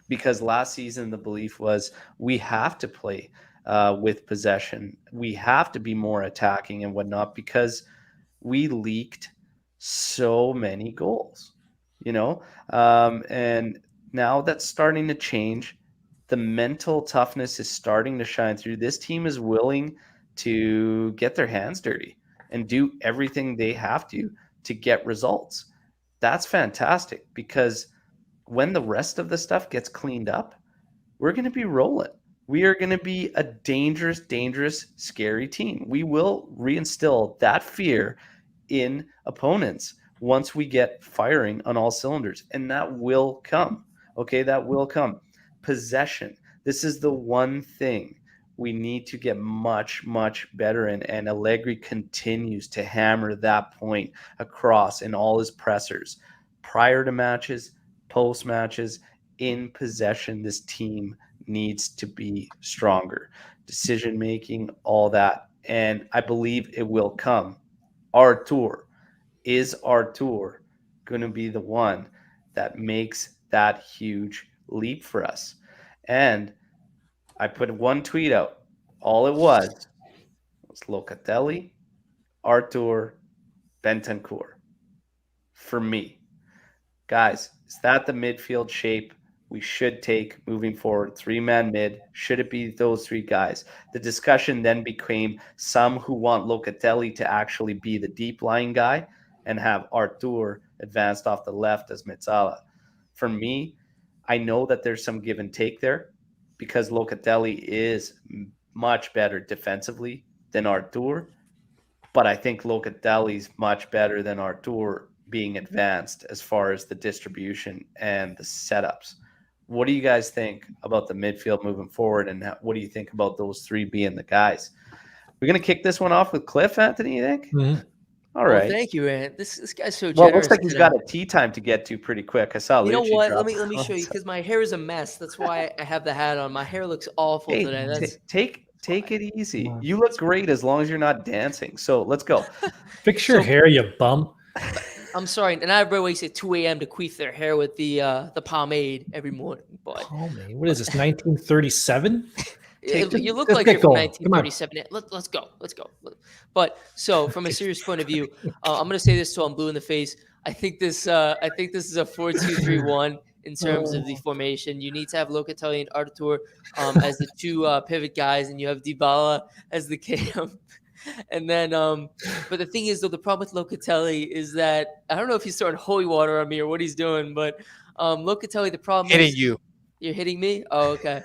Because last season, the belief was we have to play with possession. We have to be more attacking and whatnot, because we leaked so many goals, and now that's starting to change. The mental toughness is starting to shine through. This team is willing to get their hands dirty and do everything they have to get results. That's fantastic, because when the rest of the stuff gets cleaned up, we're going to be rolling. We are going to be a dangerous, scary team. We will reinstill that fear in opponents once we get firing on all cylinders, and that will come. Okay, that will come. Possession. This is the one thing we need to get much better in, and Allegri continues to hammer that point across in all his pressers, prior to matches, post matches. In possession, this team needs to be stronger. Decision making, all that, and I believe it will come. Artur going to be the one that makes that huge leap for us? And I put one tweet out. All it was Locatelli, Artur, Bentancur. For me, guys, is that the midfield shape we should take moving forward? Three-man mid. Should it be those three guys? The discussion then became some who want Locatelli to actually be the deep lying guy and have Artur advanced off the left as Mezzala. For me, I know that there's some give and take there, because Locatelli is much better defensively than Artur, but I think Locatelli's much better than Artur being advanced as far as the distribution and the setups. What do you guys think about the midfield moving forward, and what do you think about those three being the guys? We're going to kick this one off with Cliff, Anthony, you think? Mm-hmm. All right. Well, thank you, Ant. This guy's so generous. Well, it looks like he's got a tea time to get to pretty quick. I saw. You know Lucci what? drop Let me show you, because my hair is a mess. That's why I have the hat on. My hair looks awful today. That's take it easy. You look great as long as you're not dancing. So let's go. Fix your hair, you bum. I'm sorry, and everybody wakes at 2 a.m. to queef their hair with the pomade every morning. But pomade? What is this? 1937? You look like you're from 1937. Let's go. But so, from a serious point of view, I'm going to say this till I'm blue in the face. I think this is a 4-2-3-1 in terms of the formation. You need to have Locatelli and Artur as the two pivot guys, and you have Dybala as the cam. And then, but the thing is, though, the problem with Locatelli is that I don't know if he's throwing holy water on me or what he's doing, but Locatelli, the problem is you. You're hitting me? Oh, okay.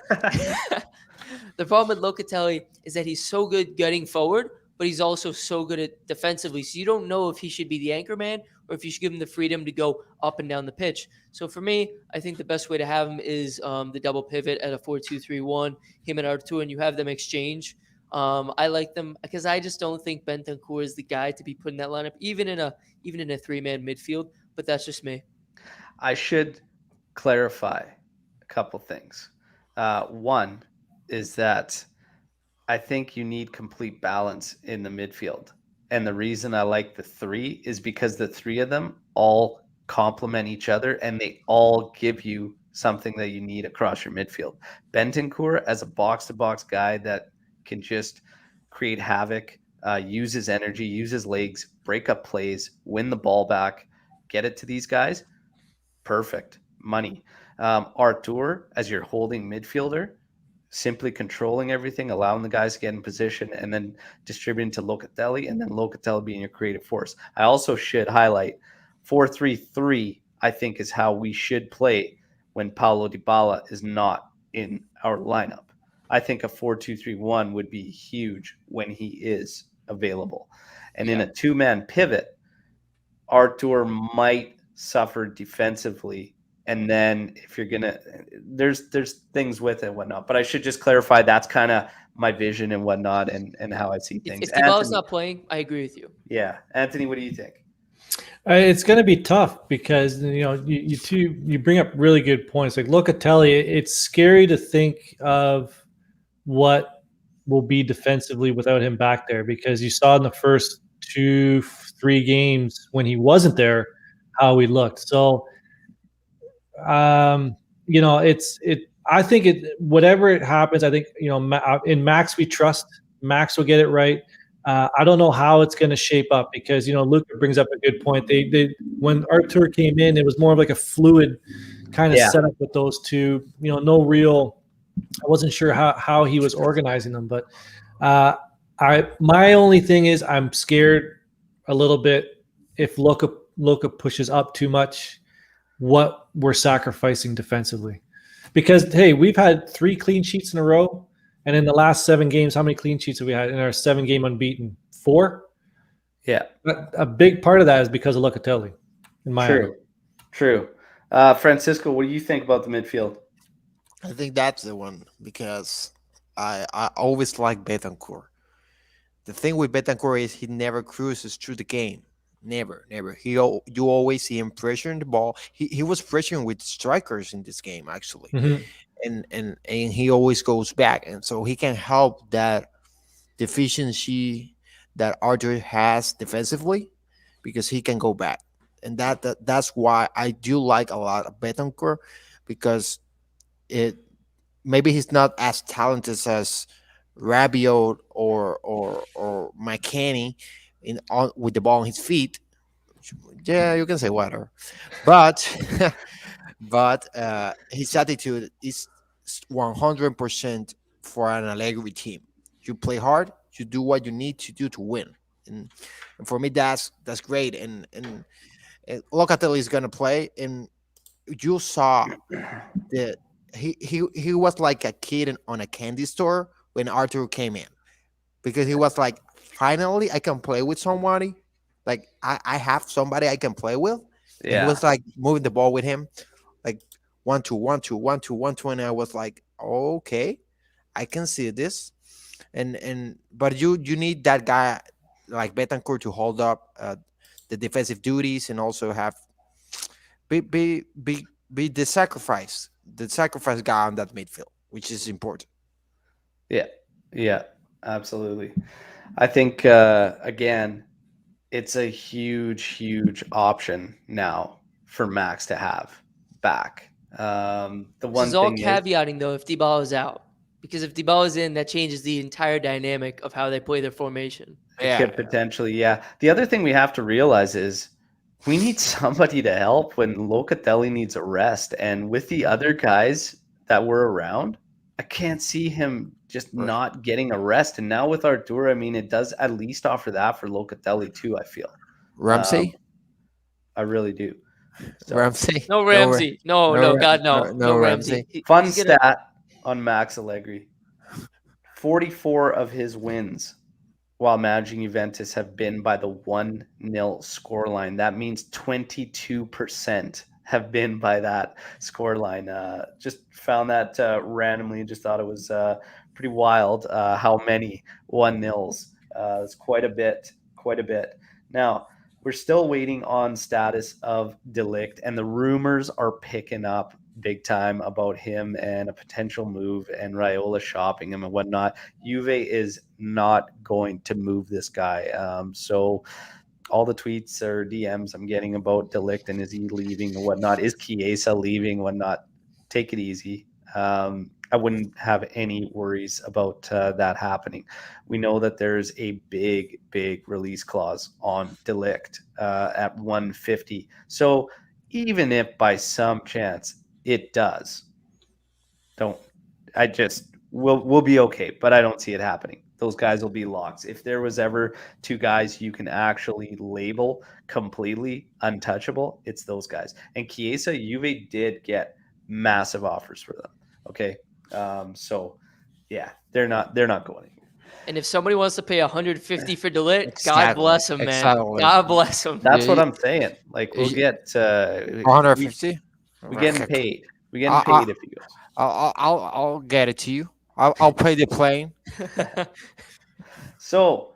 The problem with Locatelli is that he's so good getting forward, but he's also so good at defensively. So you don't know if he should be the anchor man or if you should give him the freedom to go up and down the pitch. So for me, I think the best way to have him is the double pivot at a 4-2-3-1, him and Artur, and you have them exchange. I like them because I just don't think Bentancur is the guy to be put in that lineup, even in a 3-man midfield. But that's just me. I should clarify a couple things. One is that I think you need complete balance in the midfield. And the reason I like the three is because the three of them all complement each other and they all give you something that you need across your midfield. Bentancur as a box-to-box guy that can just create havoc, use his energy, use his legs, break up plays, win the ball back, get it to these guys. Perfect. Money. Artur as your holding midfielder, simply controlling everything, allowing the guys to get in position, and then distributing to Locatelli, and then Locatelli being your creative force. I also should highlight 4-3-3, I think, is how we should play when Paulo Dybala is not in our lineup. I think a 4-2-3-1 would be huge when he is available. And in a two-man pivot, Artur might suffer defensively. And then if you're going to, there's things with it and whatnot. But I should just clarify that's kind of my vision and whatnot and how I see things. If Dybala's not playing, I agree with you. Yeah. Anthony, what do you think? It's going to be tough because, you bring up really good points. Like Locatelli, it's scary to think of what will be defensively without him back there, because you saw in the first 2-3 games when he wasn't there how he looked. So, I think whatever it happens, I think, in Max we trust. Max will get it right. I don't know how it's going to shape up because, Luca brings up a good point. They when Artur came in, it was more of like a fluid kind of setup with those two. No real. I wasn't sure how he was organizing them, but my only thing is I'm scared a little bit if Luca pushes up too much, what we're sacrificing defensively. Because, hey, we've had 3 clean sheets in a row. And in the last 7 games, how many clean sheets have we had in our 7-game unbeaten? 4? Yeah. But a big part of that is because of Locatelli, in my opinion. True. Francisco, what do you think about the midfield? I think that's the one because I always like Bentancur. The thing with Bentancur is he never cruises through the game. Never. You always see him pressuring the ball. He was pressuring with strikers in this game, actually. Mm-hmm. And he always goes back. And so he can help that deficiency that Artur has defensively because he can go back. And that's why I do like a lot of Bentancur, because maybe he's not as talented as Rabiot or McKennie with the ball on his feet. Yeah, you can say whatever, but his attitude is 100% for an Allegri team. You play hard, you do what you need to do to win, and for me that's great. And Locatelli is gonna play, and you saw that he was like a kid on a candy store when Artur came in, because he was like, finally I can play with somebody. Like I have somebody I can play with. Yeah. And he was like moving the ball with him, like 1-2, 1-2, 1-2, 1-2, and I was like, okay, I can see this. But you need that guy like Bentancur to hold up the defensive duties and also have be the sacrifice guy on that midfield, which is important. Yeah, absolutely. I think again, it's a huge option now for Max to have back. The one this is all thing caveating though if Dybala is out, because if Dybala is in, that changes the entire dynamic of how they play their formation. It could potentially, yeah. The other thing we have to realize is we need somebody to help when Locatelli needs a rest, and with the other guys that were around, I can't see him just not getting a rest. And now with Artur, I mean, it does at least offer that for Locatelli too, I feel. Ramsey? I really do. So, Ramsey? No Ramsey. No, God, no. No Ramsey. Fun stat on Max Allegri. 44 of his wins while managing Juventus have been by the 1-0 scoreline. That means 22% have been by that scoreline. Just found that randomly. Just thought it was pretty wild how many 1-0s. It's quite a bit. Now, we're still waiting on status of De Ligt, and the rumors are picking up big time about him and a potential move and Raiola shopping him and whatnot. Juve is not going to move this guy. So all the tweets or DMs I'm getting about De Ligt and is he leaving and whatnot, is Chiesa leaving, whatnot, take it easy. I wouldn't have any worries about that happening. We know that there's a big release clause on De Ligt at 150. So even if by some chance it does, we'll be okay, but I don't see it happening. Those guys will be locks. If there was ever two guys you can actually label completely untouchable, it's those guys. And Chiesa, Juve did get massive offers for them. Okay. So yeah, they're not going anywhere. And if somebody wants to pay 150 for De Ligt, Exactly. God bless him, man. Exactly. God bless him. That's what I'm saying. Like we'll get 150. we getting paid. We getting paid if you go. I'll get it to you. I'll pay the plane. So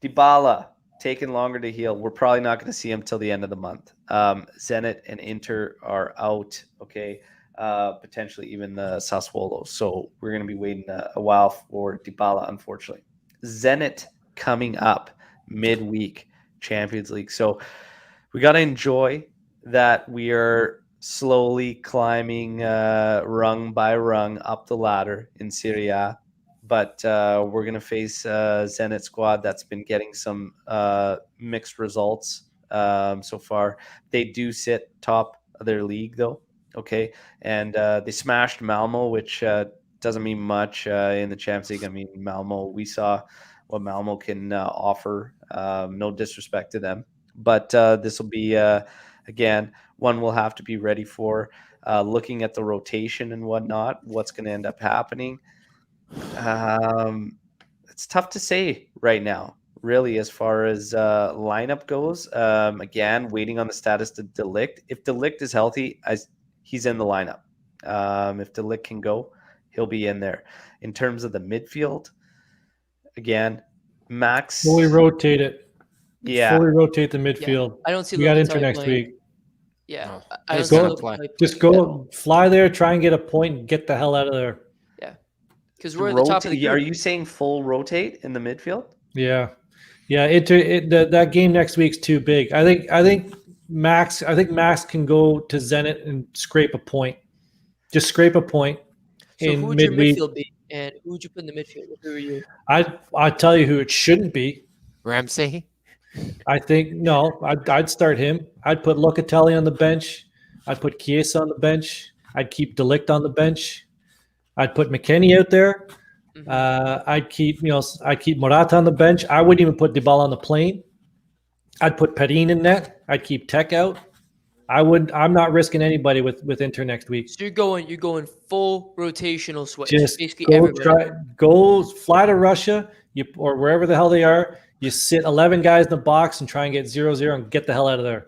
Dybala taking longer to heal. We're probably not going to see him till the end of the month. Zenit and Inter are out. Okay. Potentially even the Sassuolo. So we're going to be waiting a while for Dybala, unfortunately. Zenit coming up midweek, Champions League. So we got to enjoy that we are slowly climbing rung by rung up the ladder in Serie A. But we're going to face a Zenit squad that's been getting some mixed results so far. They do sit top of their league, though. Okay, and they smashed Malmo, which doesn't mean much in the Champions League. I mean, Malmo, we saw what Malmo can offer. No disrespect to them, but this will be again one we'll have to be ready for. Looking at the rotation and whatnot, what's going to end up happening? It's tough to say right now, really, as far as lineup goes. Again, waiting on the status of De Ligt. If De Ligt is healthy, he's in the lineup. If De Ligt can go, he'll be in there. In terms of the midfield, again, Max fully rotate it. Yeah, fully rotate the midfield. I don't see. We got Locatelli Inter next playing. week. Yeah, No. I don't It's see gonna Locatelli play. playing Just at go all. fly there, try and get a point, and get the hell out of there. Because we're at the top of the group. Are you saying full rotate in the midfield? Yeah. That game next week's too big. I think Max can go to Zenit and scrape a point. Just scrape a point So in who would your midweek. midfield be, and who would you put in the midfield? Who are you? I tell you who it shouldn't be. Ramsey. I think no. I'd start him. I'd put Locatelli on the bench. I'd put Chiesa on the bench. I'd keep De Ligt on the bench. I'd put McKennie out there. I'd keep Morata on the bench. I wouldn't even put Dybala on the plane. I'd put Perin in net. I'd keep Tech out. I'm not risking anybody with Inter next week. So you're going full rotational switch. Just Basically go everybody. go fly to Russia, or wherever the hell they are. You sit 11 guys in the box and try and get 0-0 and get the hell out of there.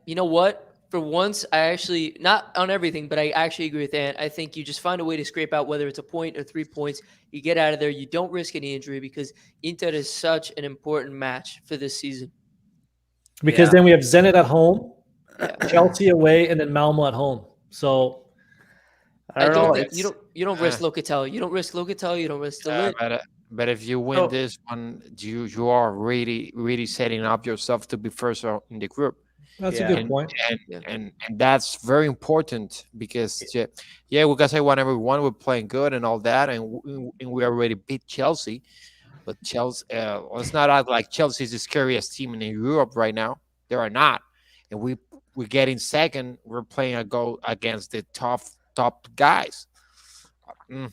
You know what? For once, I actually, not on everything, but I actually agree with Ant. I think you just find a way to scrape out, whether it's a point or 3 points. You get out of there. You don't risk any injury because Inter is such an important match for this season. Because then we have Zenit at home, Chelsea away, and then Malmo at home. So I don't think you don't risk Locatelli. You don't risk Locatelli. You don't risk De Ligt. But if you win this one, you are really setting up yourself to be first in the group. that's a good point. And that's very important because we guys won everyone. We're playing good and all that, and we already beat Chelsea. But Chelsea, let's not act like Chelsea is the scariest team in Europe right now. They are not, and we're getting second. We're playing a goal against the top guys.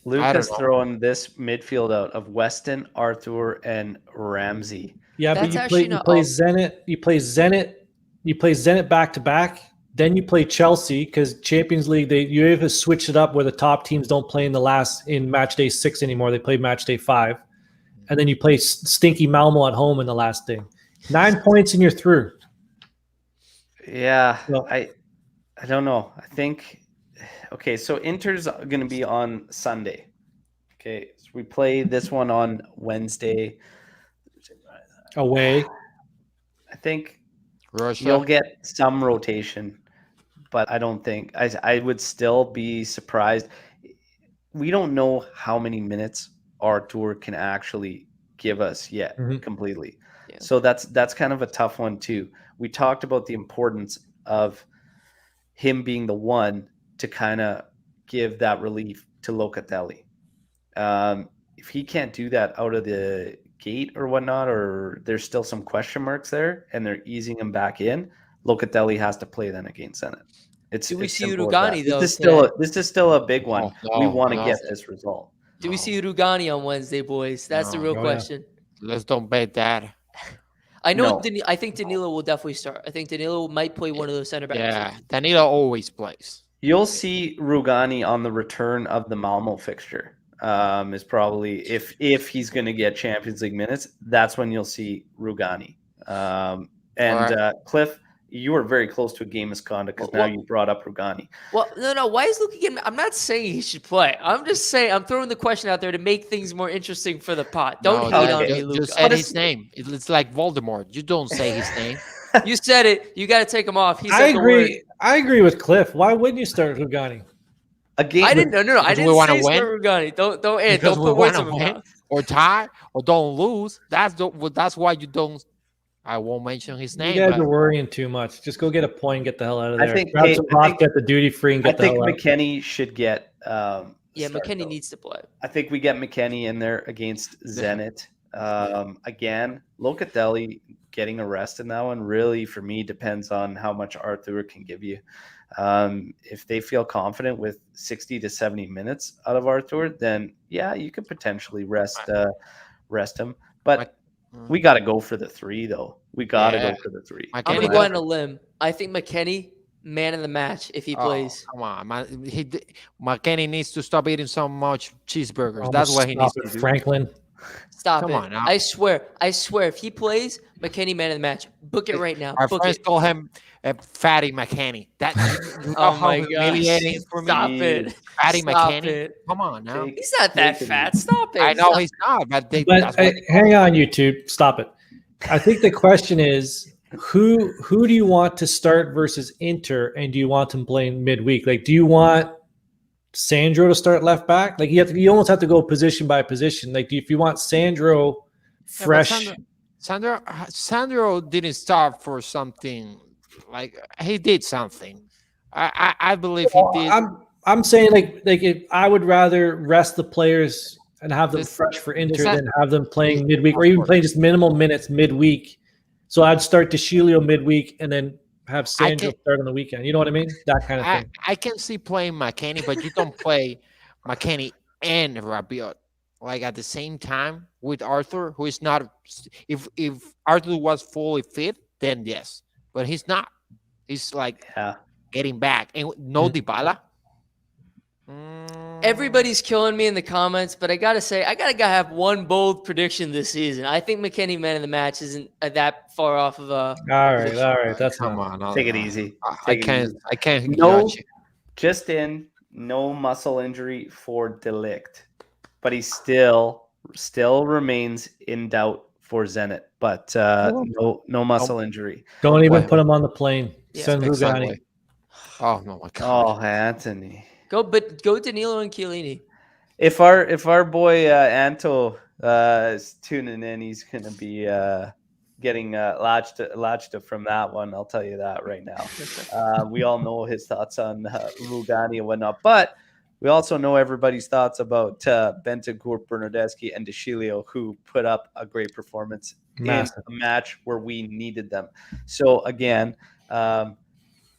Lucas throwing this midfield out of Weston, Arthur, and Ramsey. Yeah, That's but actually you not play all- Zenit. You play Zenit back to back. Then you play Chelsea because Champions League. You have to switch it up where the top teams don't play in match day 6 anymore. They play match day 5, and then you play stinky Malmo at home in the last thing. 9 points and you're through. Yeah, No. I don't know. I think okay, so Inter's going to be on Sunday. Okay, so we play this one on Wednesday. Away. I think Russia. you'll get some rotation, but I don't think I would still be surprised. We don't know how many minutes Artur can actually give us yet Mhm. completely. Yeah. So that's kind of a tough one too. We talked about the importance of him being the one to kind of give that relief to Locatelli. If he can't do that out of the gate or whatnot, or there's still some question marks there, and they're easing him back in, Locatelli has to play then against Zenit. Do we it's see simple as that. Rugani, though, This is still a big one. Oh, We no, want to no. get this result. Do we see Rugani on Wednesday, boys? That's the No. real Oh, yeah. question. Let's don't bet that. I know. No. I think Danilo will definitely start. I think Danilo might play one of those center backs. Yeah, Danilo always plays. You'll see Rugani on the return of the Malmo fixture. Is probably if he's going to get Champions League minutes, that's when you'll see Rugani. Cliff, you were very close to a game misconduct because now Well- you brought up Rugani. Well, no. Why is Luke again? I'm not saying he should play. I'm just saying I'm throwing the question out there to make things more interesting for the pot. Don't No, hate you on me, just Luke. said his name. It's like Voldemort. You don't say his name. You said it. You got to take him off. He said I the word. agree. I agree with Cliff. Why wouldn't you start Rugani? A game. I didn't. No. I Because we didn't wanna say win? start Rugani. Don't Because we put words wanna in my win? mouth. Or tie or don't lose. That's why you don't. I won't mention his You name. guys But are worrying too much. Just go get a point and get the hell out of I there. think- Grab hey, some I vodka think- at the duty free and I get the think hell out. McKennie should get. Yeah, start, McKennie though. needs to play. I think we get McKennie in there against Zenit. Again, Locatelli getting a rest in that one really, for me, depends on how much Arthur can give you. If they feel confident with 60 to 70 minutes out of Arthur, then yeah, you could potentially rest him. But we got to go for the 3, though. We got to Yeah. go for the 3. I'm gonna McKennie go does- on a limb. I think McKennie, man of the match, if he Oh, plays. come on, man. McKennie needs to stop eating so much cheeseburgers. Almost That's what he needs stop to it, do. Franklin. Stop Come it. on now. I swear, if he plays, McKennie, man of the match. Book it right now. Our Book friends it. call him Fatty McKennie. That you know Oh how my gosh. humiliating it is for me. Stop it. Fatty Stop McKennie. it. Come on now. Take- He's not that Take it fat. easy. Stop it. I know Stop. he's not, but But that's what hang on, YouTube. Stop it. I think the question is who do you want to start versus Inter, and do you want them playing midweek? Like, do you want Sandro to start left back? Like, you almost have to go position by position. Like, if you want Sandro Yeah, but fresh, Sandro didn't start for something like he did something. I believe he did. I'm saying like if I would rather rest the players and have them This- fresh for Inter this- than have them playing midweek Of or even course. playing just minimal minutes midweek. So I'd start DESCIGLIO midweek and then have Sandro can- start on the weekend. You know what I mean? That kind of thing. I can see playing McKennie, but you don't play McKennie and Rabiot like at the same time with Arthur, who is not. If Arthur was fully fit, then yes, but he's not. He's like Yeah. getting back, and no Dybala. Everybody's killing me in the comments, but I gotta say, I gotta have one bold prediction this season. I think McKennie, man of the match, isn't that far off of a. All right. That's Come not. on, Take it easy. I Take it can't. easy. I can't No. judge you. Just in, no muscle injury for Delict, but he still remains in doubt for Zenit. But no muscle injury. Don't even Well, put him on the plane. Yeah, Send Rugani. Exactly. Oh no, my God. Oh, Anthony. Go Danilo and Chiellini. If our boy Anto is tuning in, he's gonna be getting latched from that one. I'll tell you that right now. We all know his thoughts on Rugani and whatnot, but we also know everybody's thoughts about Bentancur, Bernardeschi, and DESCIGLIO, who put up a great performance Massive. in a match where we needed them. So again,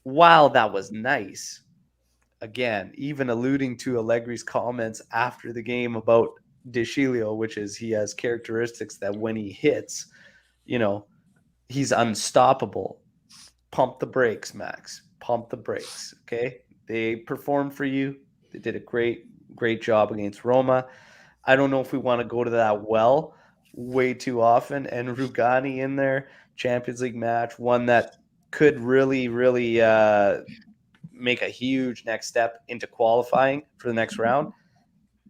while that was nice, again, even alluding to Allegri's comments after the game about DESCIGLIO, which is he has characteristics that when he hits, he's unstoppable. Pump the brakes, Max. Pump the brakes. Okay. They performed for you. They did a great job against Roma. I don't know if we want to go to that well way too often. And Rugani in there, Champions League match, one that could really, really make a huge next step into qualifying for the next round.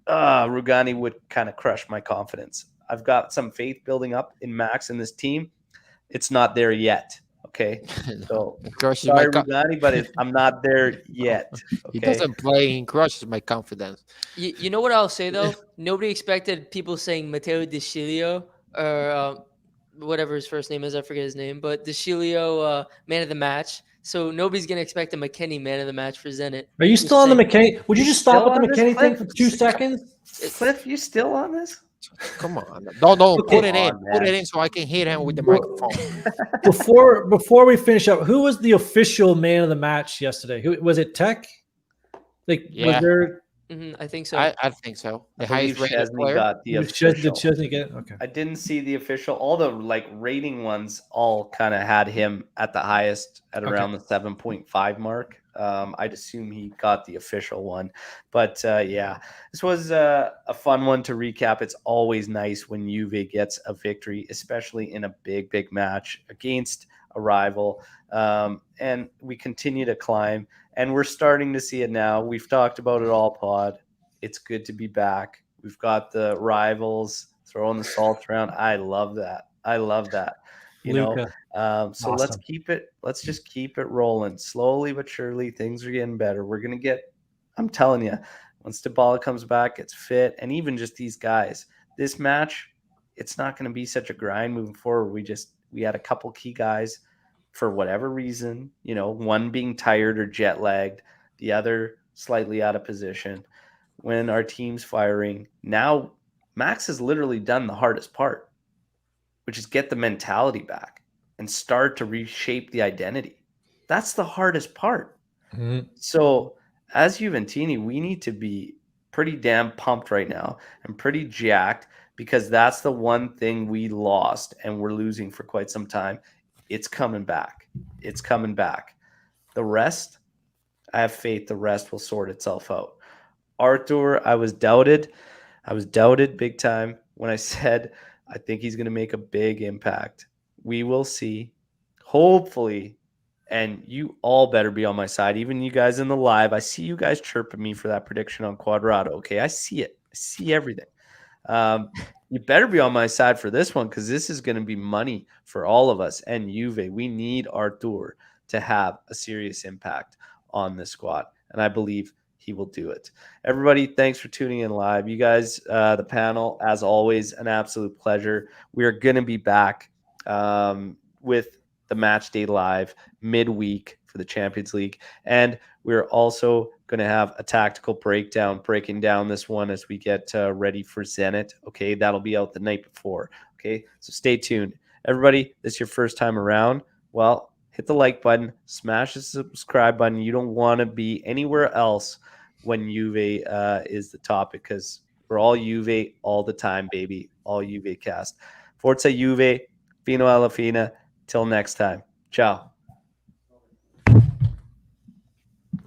Rugani would kind of crush my confidence. I've got some faith building up in Max and this team. It's not there yet. Okay. So Crushes my sorry, Rugani, but I'm not there yet. He Okay. doesn't play. He crushes my confidence. You know what I'll say though? Nobody expected people saying Matteo DeScilio or whatever his first name is. I forget his name, but DeScilio man of the match. So nobody's gonna expect a McKennie man of the match for Zenit. Are you still on the McKennie? Would you You just stop still with the on this, McKennie thing Cliff? for 2 seconds? Cliff, you still on this? Come on. Don't Okay. put it in. Come on, Put man. it in so I can hit him with the microphone. Before we finish up, who was the official man of the match yesterday? Who was it? Tech? Like Yeah. was there? I think so. I think so. The I highest believe rated Chesney player. got the Did official. Chesney get it? Okay. I didn't see the official. All the rating ones all kind of had him at the highest at Okay. around the 7.5 mark. I'd assume he got the official one, but yeah, this was a fun one to recap. It's always nice when Juve gets a victory, especially in a big match against a rival. And we continue to climb, and we're starting to see it now. We've talked about it all pod. It's good to be back. We've got the rivals throwing the salt around. I love that. You Luka. know, so Awesome. let's just keep it rolling slowly but surely. Things are getting better. We're going to get, I'm telling you, once Dybala comes back, gets fit, and even just these guys, this match, it's not going to be such a grind moving forward. We had a couple key guys for whatever reason, one being tired or jet lagged, the other slightly out of position. When our team's firing, now Max has literally done the hardest part, which is get the mentality back and start to reshape the identity. That's the hardest part. Mhm. So as Juventini, we need to be pretty damn pumped right now and pretty jacked, because that's the one thing we lost and we're losing for quite some time. It's coming back. It's coming back. The rest, I have faith the rest will sort itself out. Arthur, I was doubted big time when I said I think he's going to make a big impact. We will see. Hopefully, and you all better be on my side, even you guys in the live. I see you guys chirping me for that prediction on Quadrado. Okay, I see it. I see everything. You better be on my side for this one, because this is going to be money for all of us. And Juve, we need Arthur to have a serious impact on this squad, and I believe he will do it. Everybody, thanks for tuning in live. You guys, the panel, as always, an absolute pleasure. We are going to be back with the Match Day Live midweek for the Champions League. And we're also going to have a tactical breakdown, breaking down this one as we get ready for Zenit. Okay, that'll be out the night before. Okay, so stay tuned. Everybody, this is your first time around. Well, hit the like button, smash the subscribe button. You don't want to be anywhere else when Juve is the topic, because we're all Juve all the time, baby. All Juve cast. Forza Juve, Fino alla fine. Till next time. Ciao.